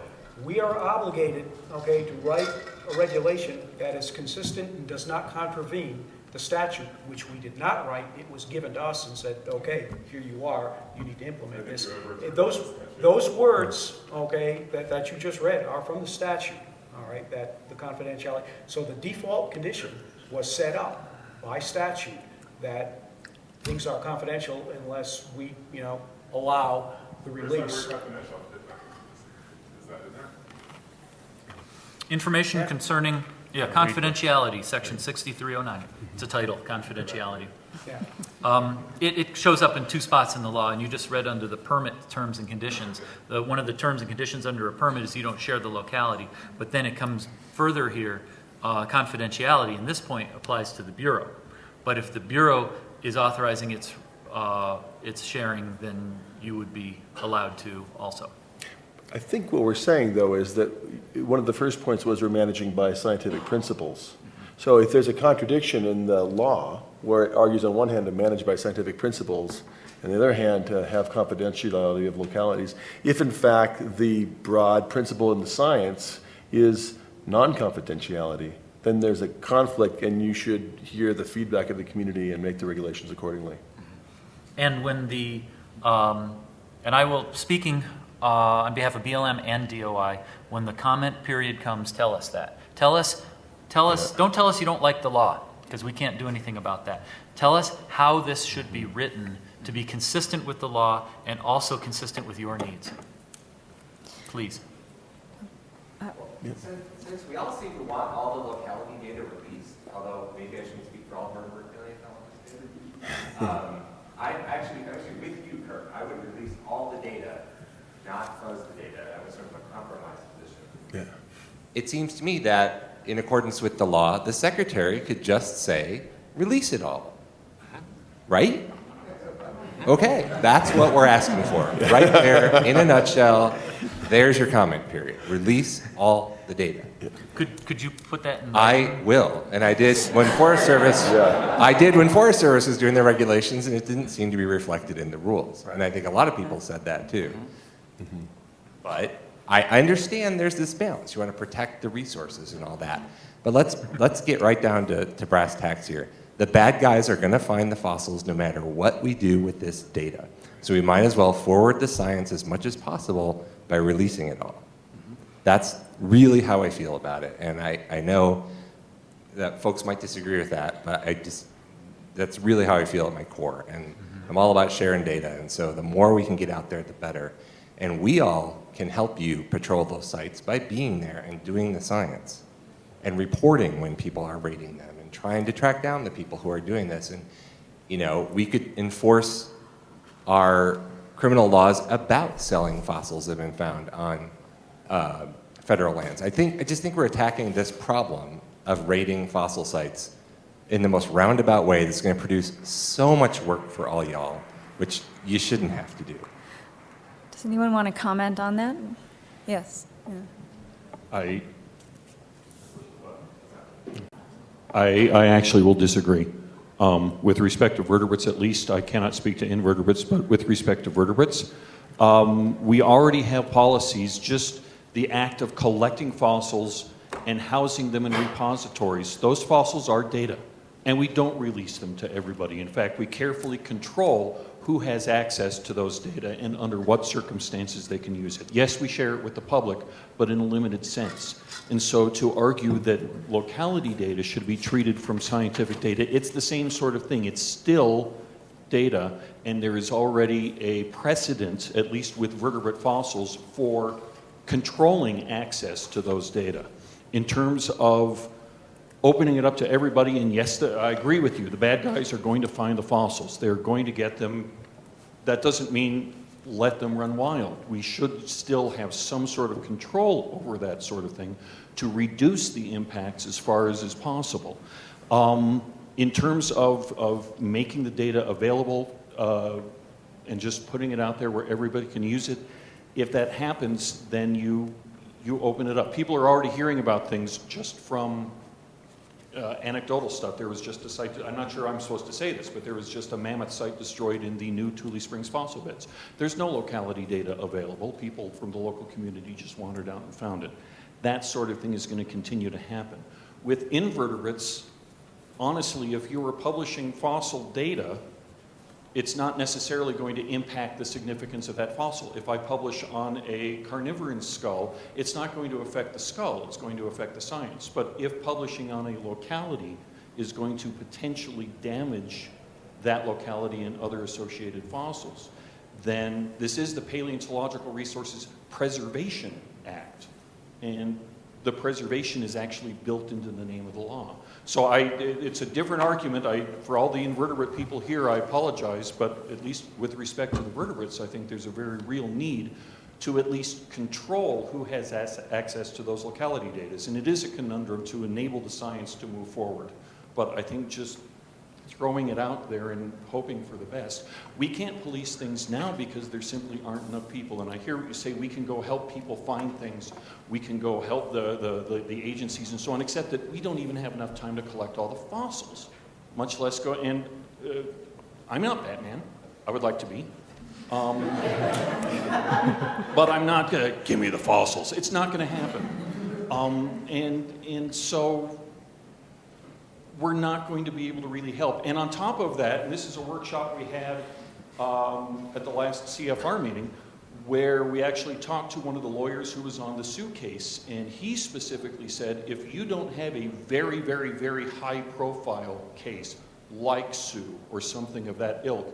Speaker 5: We are obligated, to write a regulation that is consistent and does not contravene the statute, which we did not write. It was given to us and said, okay, here you are, you need to implement this. Those words, that you just read are from the statute, all right, that the confidentiality. So the default condition was set up by statute that things are confidential unless we, allow the release.
Speaker 4: Information concerning confidentiality, section 6309. It's a title, confidentiality. It shows up in two spots in the law, and you just read under the permit terms and conditions. One of the terms and conditions under a permit is you don't share the locality, but then it comes further here, confidentiality, and this point applies to the Bureau. But if the Bureau is authorizing its sharing, then you would be allowed to also.
Speaker 8: I think what we're saying, though, is that one of the first points was we're managing by scientific principles. So if there's a contradiction in the law where it argues on one hand to manage by scientific principles, and on the other hand to have confidentiality of localities, if in fact the broad principle in the science is non-confidentiality, then there's a conflict and you should hear the feedback of the community and make the regulations accordingly.
Speaker 4: And when and I will, speaking on behalf of BLM and DOI, when the comment period comes, tell us that. Tell us, don't tell us you don't like the law, because we can't do anything about that. Tell us how this should be written to be consistent with the law and also consistent with your needs. Please.
Speaker 21: Since we all seem to want all the locality data released, although maybe I shouldn't speak for all vertebrate paleontologists, I
Speaker 10: it seems to me that in accordance with the law, the secretary could just say, release it all. Right? Okay, that's what we're asking for. Right there, in a nutshell, there's your comment period. Release all the data.
Speaker 9: Could you put that in?
Speaker 10: I will, and I did when Forest Service. I did when Forest Service was doing their regulations, and it didn't seem to be reflected in the rules. And I think a lot of people said that too. But I understand there's this balance. You want to protect the resources and all that. But let's get right down to brass tacks here. The bad guys are going to find the fossils no matter what we do with this data. So we might as well forward the science as much as possible by releasing it all. That's really how I feel about it. And I know that folks might disagree with that, but that's really how I feel at my core. And I'm all about sharing data. And so the more we can get out there, the better. And we all can help you patrol those sites by being there and doing the science and reporting when people are raiding them and trying to track down the people who are doing this. And, you know, we could enforce our criminal laws about selling fossils that have been found on federal lands. I just think we're attacking this problem of raiding fossil sites in the most roundabout way that's going to produce so much work for all y'all, which you shouldn't have to do.
Speaker 3: Does anyone want to comment on that? Yes. Yeah.
Speaker 2: I actually will disagree. With respect to vertebrates, at least, I cannot speak to invertebrates, but with respect to vertebrates, we already have policies, just the act of collecting fossils and housing them in repositories. Those fossils are data, and we don't release them to everybody. In fact, we carefully control who has access to those data and under what circumstances they can use it. Yes, we share it with the public, but in a limited sense. And so to argue that locality data should be treated from scientific data, it's the same sort of thing. It's still data, and there is already a precedent, at least with vertebrate fossils, for controlling access to those data. In terms of opening it up to everybody, and yes, I agree with you, the bad guys are going to find the fossils. They're going to get them. That doesn't mean let them run wild. We should still have some sort of control over that sort of thing to reduce the impacts as far as is possible. In terms of making the data available and just putting it out there where everybody can use it, if that happens, then you open it up. People are already hearing about things just from anecdotal stuff. There was just a site, I'm not sure I'm supposed to say this, but there was just a mammoth site destroyed in the new Tule Springs fossil beds. There's no locality data available. People from the local community just wandered out and found it. That sort of thing is going to continue to happen. With invertebrates, honestly, if you were publishing fossil data, it's not necessarily going to impact the significance of that fossil. If I publish on a carnivorous skull, it's not going to affect the skull, it's going to affect the science. But if publishing on a locality is going to potentially damage that locality and other associated fossils, then this is the Paleontological Resources Preservation Act. And the preservation is actually built into the name of the law. So it's a different argument. For all the invertebrate people here, I apologize, but at least with respect to the vertebrates, I think there's a very real need to at least control who has access to those locality data. And it is a conundrum to enable the science to move forward. But I think just throwing it out there and hoping for the best. We can't police things now because there simply aren't enough people. And I hear what you say, we can go help people find things. We can go help the agencies and so on, except that we don't even have enough time to collect all the fossils, much less go, and I'm not Batman. I would like to be. But I'm not going to, give me the fossils. It's not going to happen. And so we're not going to be able to really help. And on top of that, and this is a workshop we had at the last CFR meeting, where we actually talked to one of the lawyers who was on the Sue case, and he specifically said, if you don't have a very, very, very high profile case like Sue or something of that ilk,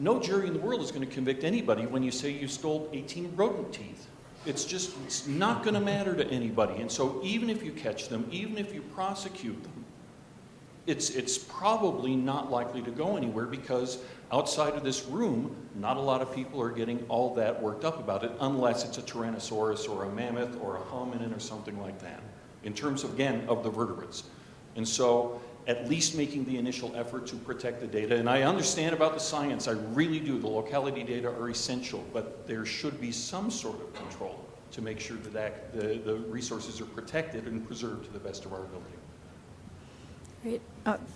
Speaker 2: no jury in the world is going to convict anybody when you say you stole 18 rodent teeth. It's not going to matter to anybody. And so even if you catch them, even if you prosecute them, It's probably not likely to go anywhere because outside of this room, not a lot of people are getting all that worked up about it unless it's a Tyrannosaurus or a mammoth or a hominin or something like that, in terms of, again, of the vertebrates. And so at least making the initial effort to protect the data. And I understand about the science, I really do. The locality data are essential, but there should be some sort of control to make sure that the resources are protected and preserved to the best of our ability.
Speaker 3: Great.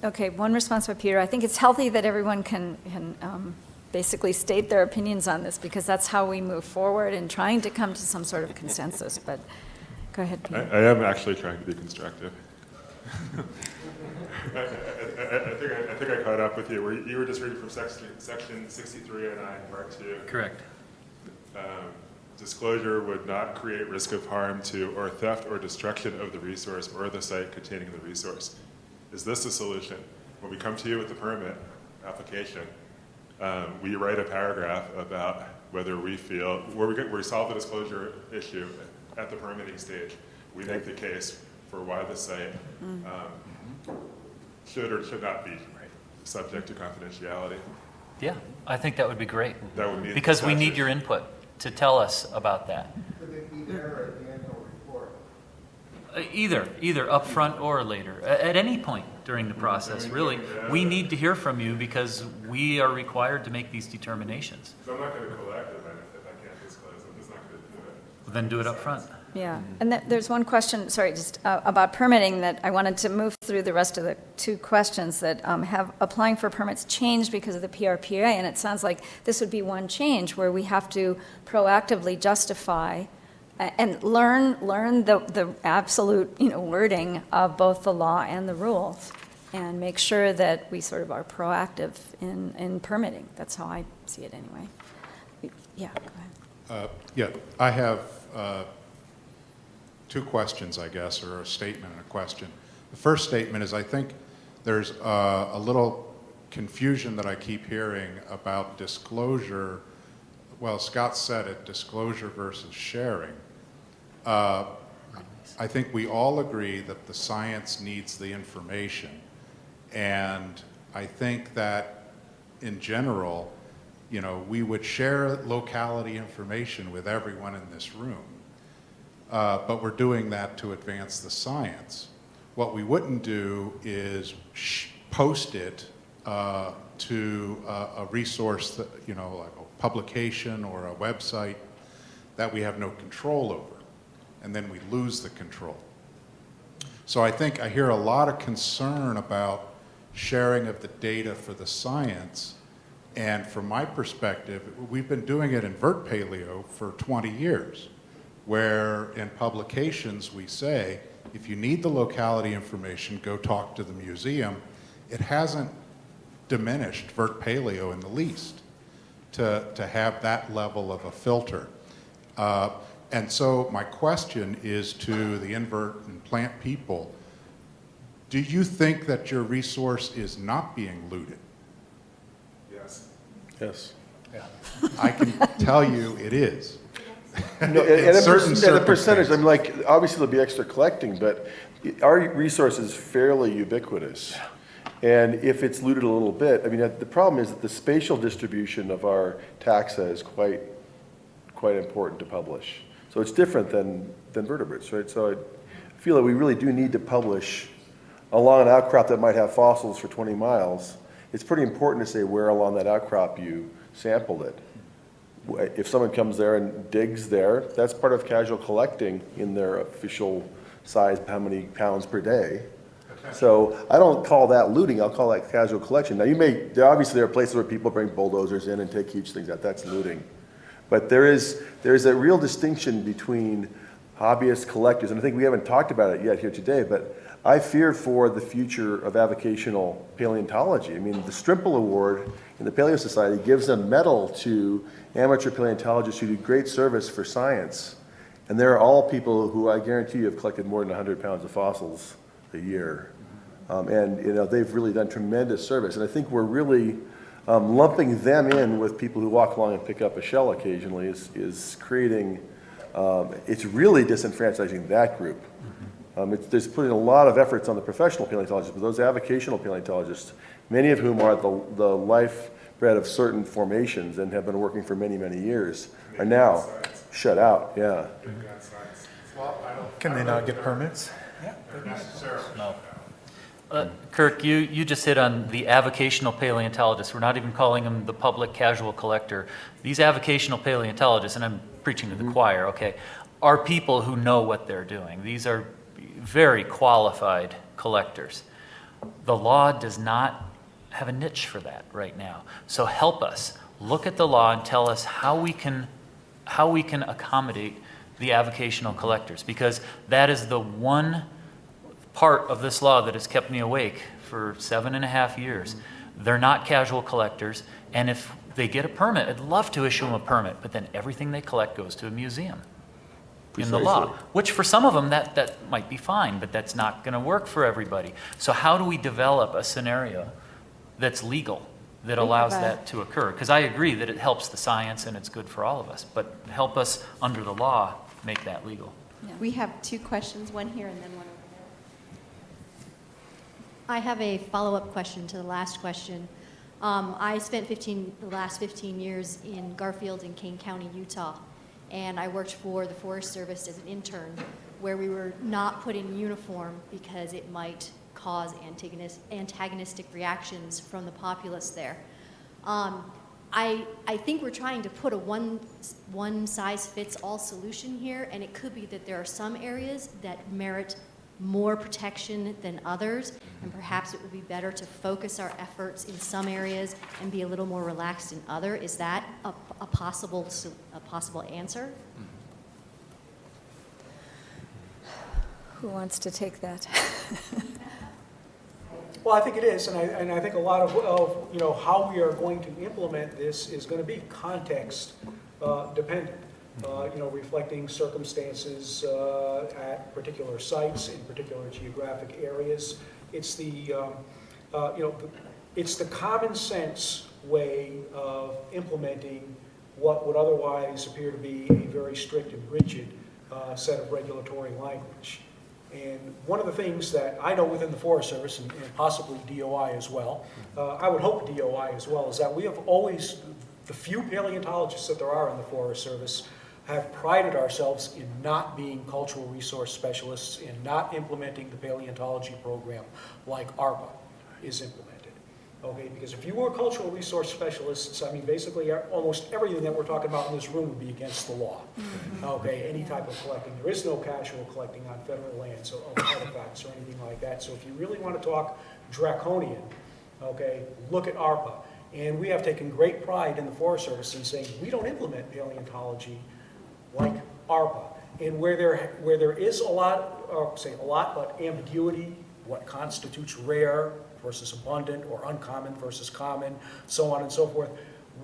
Speaker 3: Okay, one response by Peter. I think it's healthy that everyone can basically state their opinions on this because that's how we move forward in trying to come to some sort of consensus. But go ahead, Peter.
Speaker 13: I am actually trying to be constructive. I think I caught up with you. You were just reading from section 6309, part 2.
Speaker 4: Correct.
Speaker 13: Disclosure would not create risk of harm to or theft or destruction of the resource or the site containing the resource. Is this the solution? When we come to you with the permit application, we write a paragraph about whether we feel, where we solve the disclosure issue at the permitting stage. We make the case for why the site should or should not be subject to confidentiality.
Speaker 4: Yeah, I think that would be great.
Speaker 13: That would be
Speaker 4: because we need your input to tell us about that.
Speaker 14: Could it be there or at the annual report?
Speaker 4: Either up front or later, at any point during the process, really. We need to hear from you because we are required to make these determinations.
Speaker 13: So I'm not going to collect it if I can't disclose. I'm just not going to do it.
Speaker 3: Then
Speaker 4: do it up front.
Speaker 3: Yeah, and there's one question, sorry, just about permitting that I wanted to move through the rest of the two questions that have applying for permits changed because of the PRPA, and it sounds like this would be one change where we have to proactively justify and learn the absolute wording of both the law and the rules and make sure that we sort of are proactive in permitting. That's how I see it anyway. Yeah, go ahead.
Speaker 6: Yeah, I have two questions, I guess, or a statement and a question. The first statement is I think there's a little confusion that I keep hearing about disclosure. Well, Scott said it, disclosure versus sharing. I think we all agree that the science needs the information. And I think that in general, we would share locality information with everyone in this room. But we're doing that to advance the science. What we wouldn't do is post it to a resource that, like a publication or a website that we have no control over, and then we lose the control. So I think I hear a lot of concern about sharing of the data for the science, and from my perspective, we've been doing it in vert paleo for 20 years. Where in publications we say, if you need the locality information, go talk to the museum. It hasn't diminished vert paleo in the least to have that level of a filter. And so my question is to the invert and plant people, do you think that your resource is not being looted?
Speaker 13: Yes.
Speaker 8: Yes.
Speaker 6: Yeah. I can tell you it is.
Speaker 8: No, and the percentage, I'm like, obviously there'll be extra collecting, but our resource is fairly ubiquitous. And if it's looted a little bit, I mean, the problem is that the spatial distribution of our taxa is quite important to publish. So it's different than vertebrates, right? So I feel that we really do need to publish along an outcrop that might have fossils for 20 miles. It's pretty important to say where along that outcrop you sampled it. If someone comes there and digs there, that's part of casual collecting in their official size, how many pounds per day. So I don't call that looting, I'll call that casual collection. Now obviously there are places where people bring bulldozers in and take huge things out, that's looting. But there is a real distinction between hobbyist collectors, and I think we haven't talked about it yet here today, but I fear for the future of avocational paleontology. I mean, the Strimple Award in the Paleo Society gives a medal to amateur paleontologists who do great service for science. And they're all people who I guarantee you have collected more than 100 pounds of fossils a year. And they've really done tremendous service. And I think we're really lumping them in with people who walk along and pick up a shell occasionally is creating, it's really disenfranchising that group. There's putting a lot of efforts on the professional paleontologists, but those avocational paleontologists, many of whom are the lifebred of certain formations and have been working for many, many years, are now shut out, yeah.
Speaker 20: Can they not get permits?
Speaker 4: No. Kirk, you just hit on the avocational paleontologist. We're not even calling them the public casual collector. These avocational paleontologists, and I'm preaching to the choir, okay, are people who know what they're doing. These are very qualified collectors. The law does not have a niche for that right now. So help us. Look at the law and tell us how we can accommodate the avocational collectors, because that is the one part of this law that has kept me awake for 7.5 years. They're not casual collectors, and if they get a permit, I'd love to issue them a permit, but then everything they collect goes to a museum in the law, which for some of them that might be fine, but that's not going to work for everybody. So how do we develop a scenario that's legal, that allows that to occur? Because I agree that it helps the science and it's good for all of us, but help us under the law make that legal.
Speaker 1: We have 2 questions, one here and then one over there.
Speaker 12: I have a follow-up question to the last question. I spent the last 15 years in Garfield in Kane County, Utah, and I worked for the Forest Service as an intern, where we were not put in uniform because it might cause antagonistic reactions from the populace there. I think we're trying to put a one-size-fits-all solution here, and it could be that there are some areas that merit more protection than others, and perhaps it would be better to focus our efforts in some areas and be a little more relaxed in other. Is that a possible answer?
Speaker 3: Who wants to take that?
Speaker 5: Well, I think it is, and I think a lot of how we are going to implement this is going to be context dependent. Reflecting circumstances at particular sites in particular geographic areas. It's the it's the common sense way of implementing what would otherwise appear to be a very strict and rigid set of regulatory language. And one of the things that I know within the Forest Service, and possibly DOI as well, I would hope DOI as well, is that we have always, the few paleontologists that there are in the Forest Service, have prided ourselves in not being cultural resource specialists, in not implementing the paleontology program like ARPA is implemented. Okay, because if you were cultural resource specialists, I mean, basically almost everything that we're talking about in this room would be against the law. Okay, any type of collecting. There is no casual collecting on federal lands or artifacts or anything like that. So if you really want to talk draconian, okay, look at ARPA. And we have taken great pride in the Forest Service in saying we don't implement paleontology like ARPA. And where there is a lot, but ambiguity, what constitutes rare versus abundant, or uncommon versus common, so on and so forth.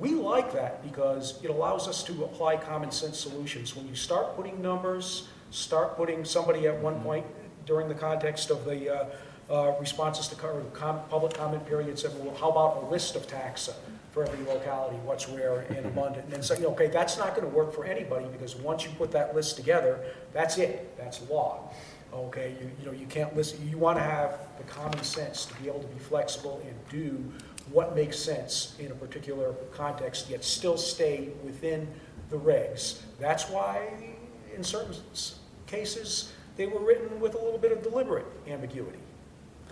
Speaker 5: We like that because it allows us to apply common sense solutions. When you start putting numbers, start putting somebody at one point during the context of the responses to public comment period said, well, how about a list of taxa for every locality, what's rare and abundant? And then say, okay, that's not going to work for anybody because once you put that list together, that's it, that's law. Okay, you can't listen. You want to have the common sense to be able to be flexible and do what makes sense in a particular context, yet still stay within the regs. That's why, in certain cases, they were written with a little bit of deliberate ambiguity.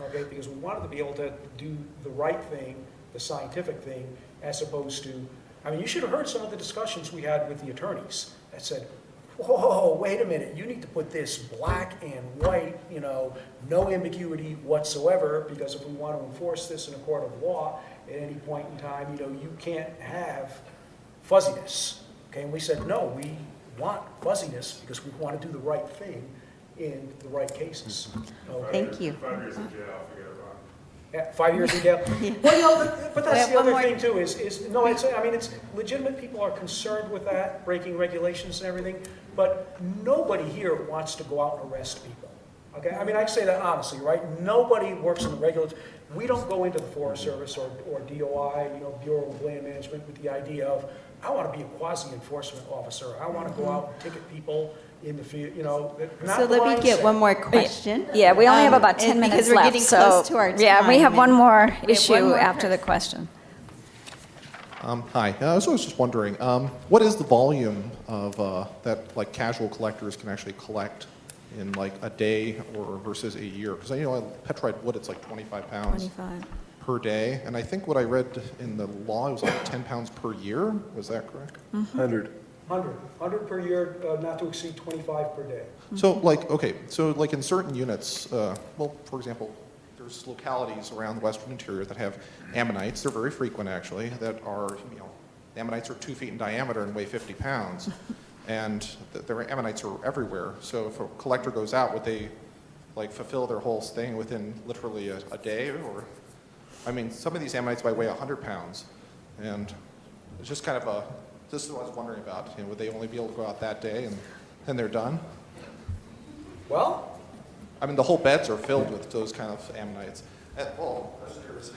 Speaker 5: Okay, because we wanted to be able to do the right thing, the scientific thing, as opposed to, I mean, you should have heard some of the discussions we had with the attorneys that said, whoa, wait a minute, you need to put this black and white, no ambiguity whatsoever, because if we want to enforce this in a court of law at any point in time, you can't have fuzziness. Okay, and we said, no, we want fuzziness because we want to do the right thing in the right cases. Okay.
Speaker 1: Thank you.
Speaker 13: 5 years in jail, forget about it.
Speaker 5: Yeah, 5 years in jail. Well, but that's the other thing too. It's legitimate. People are concerned with that, breaking regulations and everything. But nobody here wants to go out and arrest people. Okay, I mean, I say that honestly, right? Nobody works in the regulatory. We don't go into the Forest Service or DOI, Bureau of Land Management, with the idea of I want to be a quasi-enforcement officer. I want to go out and ticket people in the field, you know. not
Speaker 1: So
Speaker 5: the
Speaker 1: let me get
Speaker 5: mindset.
Speaker 1: one more question.
Speaker 3: Yeah, we only have about 10
Speaker 1: and
Speaker 3: minutes
Speaker 1: because we're
Speaker 3: left.
Speaker 1: getting
Speaker 3: so
Speaker 1: close to our
Speaker 3: yeah, we
Speaker 1: time,
Speaker 3: have one
Speaker 1: and
Speaker 3: more
Speaker 1: we have
Speaker 3: issue
Speaker 1: one more
Speaker 3: after the
Speaker 1: person.
Speaker 3: question.
Speaker 15: Hi, I was just wondering, what is the volume of that like casual collectors can actually collect in like a day or versus a year? Because petrified wood, it's like 25 pounds
Speaker 3: 25.
Speaker 15: per day, and I think what I read in the law it was like 10 pounds per year. Was that correct?
Speaker 8: 100.
Speaker 5: 100 per year, not to exceed 25 per day.
Speaker 15: So like, okay, so like in certain units, well, for example, there's localities around the western interior that have ammonites. They're very frequent actually, that are, ammonites are 2 feet in diameter and weigh 50 pounds. And their ammonites are everywhere. So if a collector goes out, would they like fulfill their whole thing within literally a day? Or, I mean, some of these ammonites might weigh 100 pounds. And it's just kind of this is what I was wondering about. Would they only be able to go out that day and then they're done?
Speaker 5: Well,
Speaker 15: I mean, the whole beds are filled with those kind of ammonites. Well, that's curious.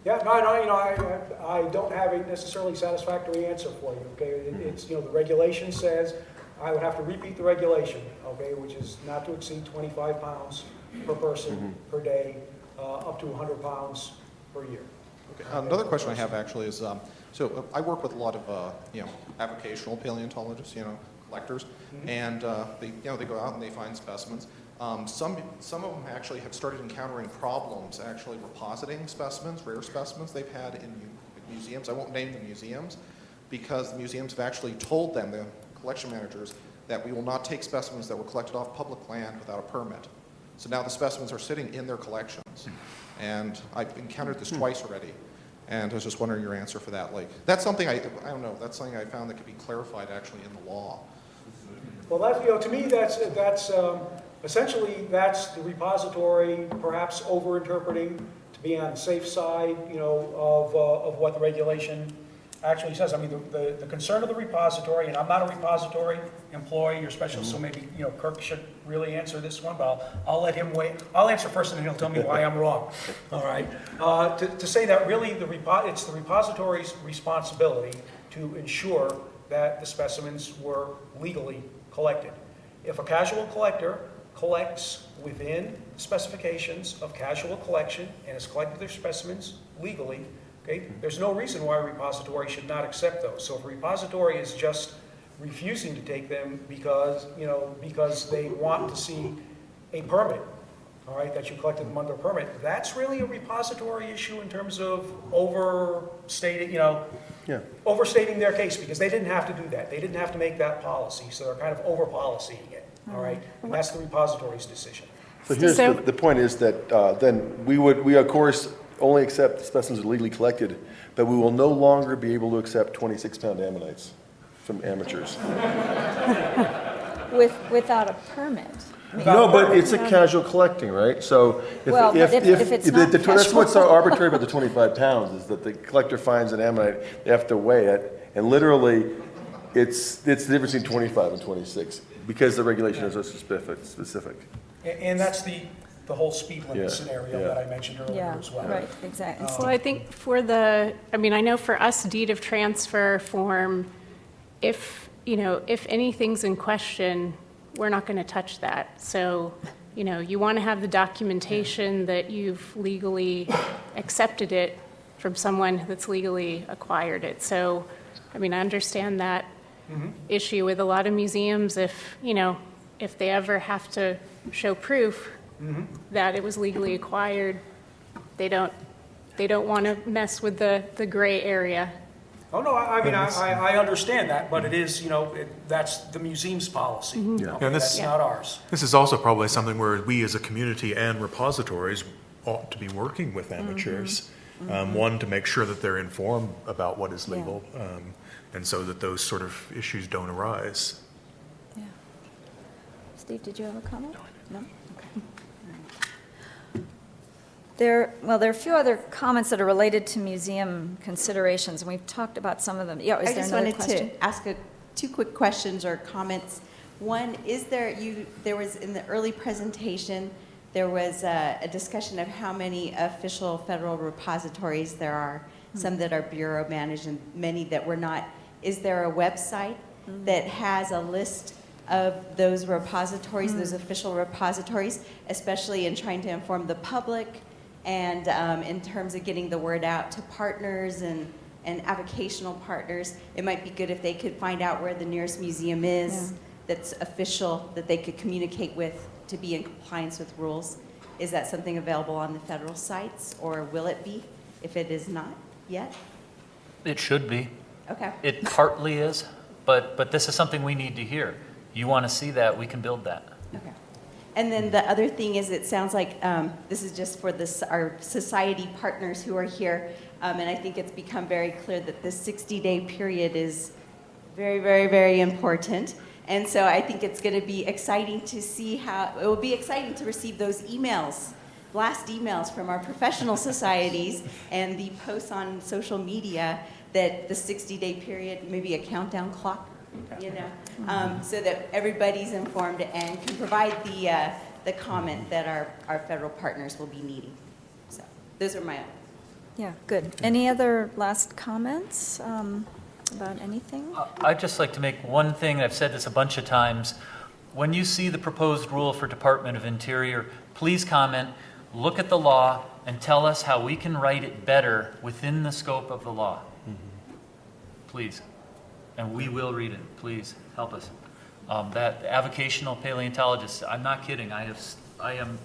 Speaker 5: yeah, no, I don't have a necessarily satisfactory answer for you, okay? It's, the regulation says, I would have to repeat the regulation, okay, which is not to exceed 25 pounds per person per day, up to 100 pounds per year.
Speaker 15: Okay. Another question I have actually is, so I work with a lot of, avocational paleontologists, collectors, and they go out and they find specimens. Some of them actually have started encountering problems actually repositing specimens, rare specimens they've had in museums. I won't name the museums because the museums have actually told them, the collection managers, that we will not take specimens that were collected off public land without a permit. So now the specimens are sitting in their collections. And I've encountered this twice already. And I was just wondering your answer for that. Like, that's something I don't know, that's something I found that could be clarified actually in the law.
Speaker 5: Well, that's, to me, that's essentially that's the repository perhaps over-interpreting to be on the safe side, of what the regulation actually says. I mean, the concern of the repository, and I'm not a repository employee or specialist, so maybe, Kirk should really answer this one, but I'll let him wait. I'll answer first and then he'll tell me why I'm wrong. All right. To say that really it's the repository's responsibility to ensure that the specimens were legally collected. If a casual collector collects within the specifications of casual collection and has collected their specimens legally, okay, there's no reason why a repository should not accept those. So if a repository is just refusing to take them because they want to see a permit, all right, that you collected them under a permit, that's really a repository issue in terms of overstating their case, because they didn't have to do that. They didn't have to make that policy, so they're kind of over-policying it, all right? And that's the repository's decision.
Speaker 8: So here's the point is that then we of course only accept specimens that are legally collected, but we will no longer be able to accept 26-pound ammonites from amateurs.
Speaker 3: Without a permit.
Speaker 8: No, but it's a casual collecting, right? So
Speaker 3: if it's not
Speaker 8: that's what's so
Speaker 3: casual.
Speaker 8: arbitrary about the 25 pounds is that the collector finds an ammonite, they have to weigh it, and literally it's the difference between 25 and 26 because the regulation is so specific.
Speaker 5: And that's the whole speed limit scenario that I mentioned earlier as well.
Speaker 3: Right, exactly.
Speaker 22: So I think I know for us, deed of transfer form, if anything's in question, we're not going to touch that. So, you want to have the documentation that you've legally accepted it from someone that's legally acquired it. So, I understand that issue with a lot of museums. If they ever have to show proof that it was legally acquired, they don't want to mess with the gray area.
Speaker 5: Oh, no, I understand that, but it is, that's the museum's policy. Okay,
Speaker 7: And
Speaker 5: that's not ours.
Speaker 7: This is also probably something where we as a community and repositories ought to be working with amateurs. One, to make sure that they're informed about what is legal, and so that those sort of issues don't arise.
Speaker 3: Yeah. Steve, did you have a comment? No? Okay. There are a few other comments that are related to museum considerations, and we've talked about some of them. Yeah, is
Speaker 1: I
Speaker 3: there
Speaker 1: just
Speaker 3: another
Speaker 1: wanted
Speaker 3: question?
Speaker 1: to ask two quick questions or comments. One, there was in the early presentation, there was a discussion of how many official federal repositories there are, some that are bureau managed and many that were not. Is there a website that has a list of those repositories, those official repositories, especially in trying to inform the public and in terms of getting the word out to partners and avocational partners. It might be good if they could find out where the nearest museum is that's official, that they could communicate with to be in compliance with rules. Is that something available on the federal sites, or will it be if it is not yet?
Speaker 4: It should be.
Speaker 1: Okay.
Speaker 4: It partly is, but this is something we need to hear. You want to see that, we can build that.
Speaker 1: Okay. And then the other thing is, it sounds like this is just for our society partners who are here, and I think it's become very clear that this 60-day period is very, very, very important. And so I think it's going to be exciting to see it will be exciting to receive those emails, blast emails from our professional societies and the posts on social media that the 60-day period, maybe a countdown clock, so that everybody's informed and can provide the comment that our federal partners will be needing. So those are my own.
Speaker 3: Yeah, good. Any other last comments about anything?
Speaker 4: I'd just like to make one thing, I've said this a bunch of times. When you see the proposed rule for Department of Interior, please comment, look at the law, and tell us how we can write it better within the scope of the law. Please. And we will read it. Please help us. That avocational paleontologist, I'm not kidding. I am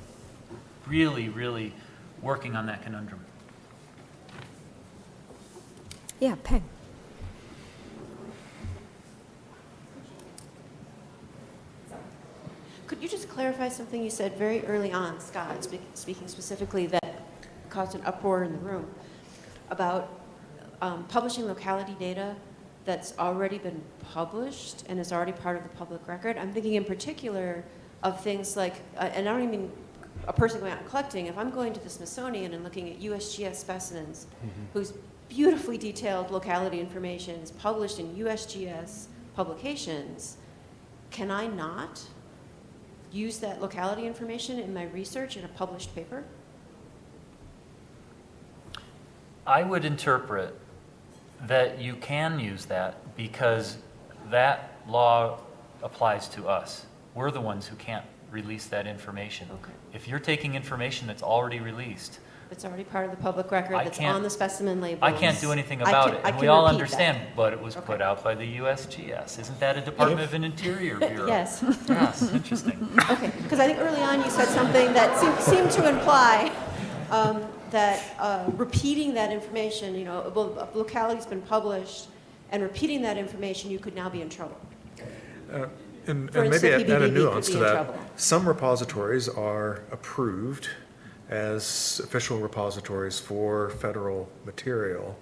Speaker 4: really, really working on that conundrum.
Speaker 3: Yeah, Peg.
Speaker 11: Could you just clarify something you said very early on, Scott, speaking specifically, that caused an uproar in the room about publishing locality data that's already been published and is already part of the public record? I'm thinking in particular of things like, and I don't even mean a person going out and collecting. If I'm going to the Smithsonian and looking at USGS specimens, whose beautifully detailed locality information is published in USGS publications, can I not use that locality information in my research in a published paper?
Speaker 4: I would interpret that you can use that because that law applies to us. We're the ones who can't release that information.
Speaker 11: Okay.
Speaker 4: If you're taking information that's already released,
Speaker 11: It's already part of the public record, that's
Speaker 4: can't-
Speaker 11: on the specimen labels.
Speaker 4: I can't do anything about it. And we all understand, but it was put out by the USGS. Isn't that a Department of an Interior Bureau?
Speaker 11: Yes.
Speaker 4: Yes, interesting.
Speaker 11: Okay, because I think early on you said something that seemed to imply that repeating that information, well, a locality's been published, and repeating that information, you could now be in trouble.
Speaker 20: And
Speaker 11: For
Speaker 20: maybe
Speaker 11: instance,
Speaker 20: add a
Speaker 11: PBBB
Speaker 20: nuance
Speaker 11: could
Speaker 20: to
Speaker 11: be in
Speaker 20: that.
Speaker 11: trouble.
Speaker 20: Some repositories are approved as official repositories for federal material.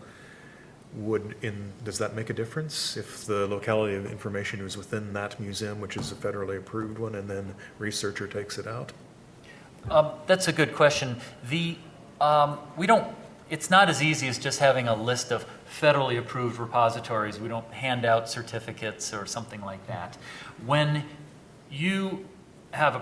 Speaker 20: Does that make a difference if the locality of information is within that museum, which is a federally approved one, and then researcher takes it out?
Speaker 4: That's a good question. It's not as easy as just having a list of federally approved repositories. We don't hand out certificates or something like that. When you have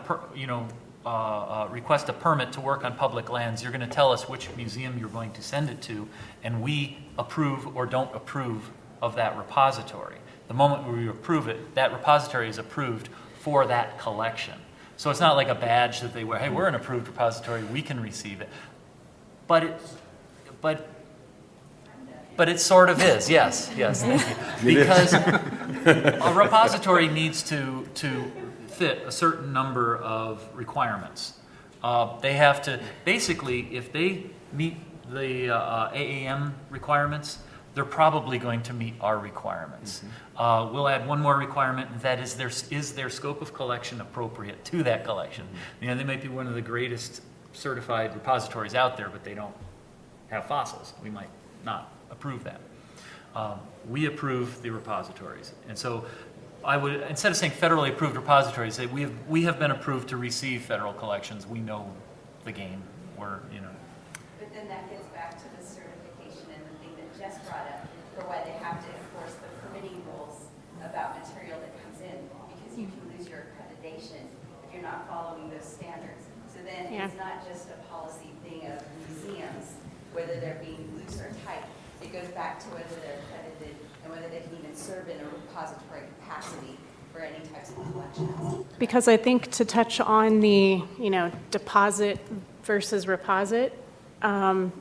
Speaker 4: request a permit to work on public lands, you're going to tell us which museum you're going to send it to, and we approve or don't approve of that repository. The moment we approve it, that repository is approved for that collection. So it's not like a badge that they wear, hey, we're an approved repository, we can receive it. But it sort of is, yes, thank you. Because a repository needs to fit a certain number of requirements. They have to, basically, if they meet the AAM requirements, they're probably going to meet our requirements. We'll add one more requirement, and that is their scope of collection appropriate to that collection? They might be one of the greatest certified repositories out there, but they don't have fossils. We might not approve that. We approve the repositories. And so I would, instead of saying federally approved repositories, say we have been approved to receive federal collections. We know the game.
Speaker 1: But then that gets back to the certification and the thing that Jess brought up for why they have to enforce the permitting rules about material that comes in, because you can lose your accreditation if you're not following those standards. So then it's not just a policy thing of museums, whether they're being loose or tight. It goes back to whether they're accredited and whether they can even serve in a repository capacity.
Speaker 12: for any types of collections?
Speaker 22: Because I think to touch on the, deposit versus reposit,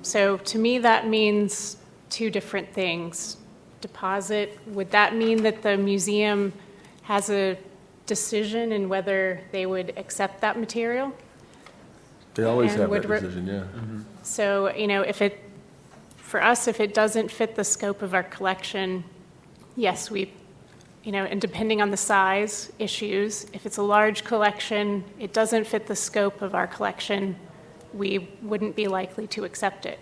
Speaker 22: so to me, that means two different things. Deposit, would that mean that the museum has a decision in whether they would accept that material?
Speaker 8: They always
Speaker 22: And
Speaker 8: have
Speaker 22: would
Speaker 8: that decision, yeah.
Speaker 22: So, for us, if it doesn't fit the scope of our collection, yes, and depending on the size issues, if it's a large collection, it doesn't fit the scope of our collection, we wouldn't be likely to accept it.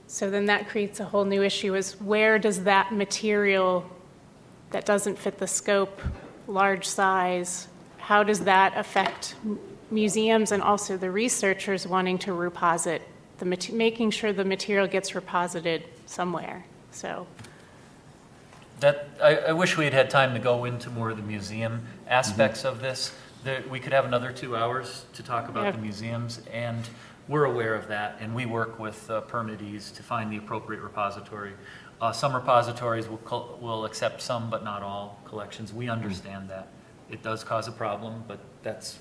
Speaker 22: So then that creates a whole new issue, is where does that material that doesn't fit the scope, large size, how does that affect museums and also the researchers wanting to reposit, making sure the material gets reposited somewhere, so.
Speaker 4: I wish we had had time to go into more of the museum aspects of this. We could have another 2 hours to talk about the museums, and we're aware of that, and we work with permittees to find the appropriate repository. Some repositories will accept some, but not all collections. We understand that. It does cause a problem, but that's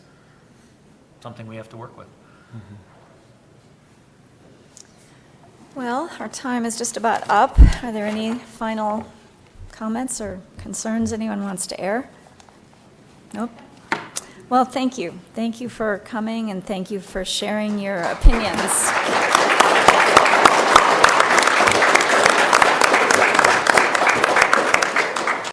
Speaker 4: something we have to work with.
Speaker 3: Well, our time is just about up. Are there any final comments or concerns anyone wants to air? Nope. Well, thank you. Thank you for coming, and thank you for sharing your opinions.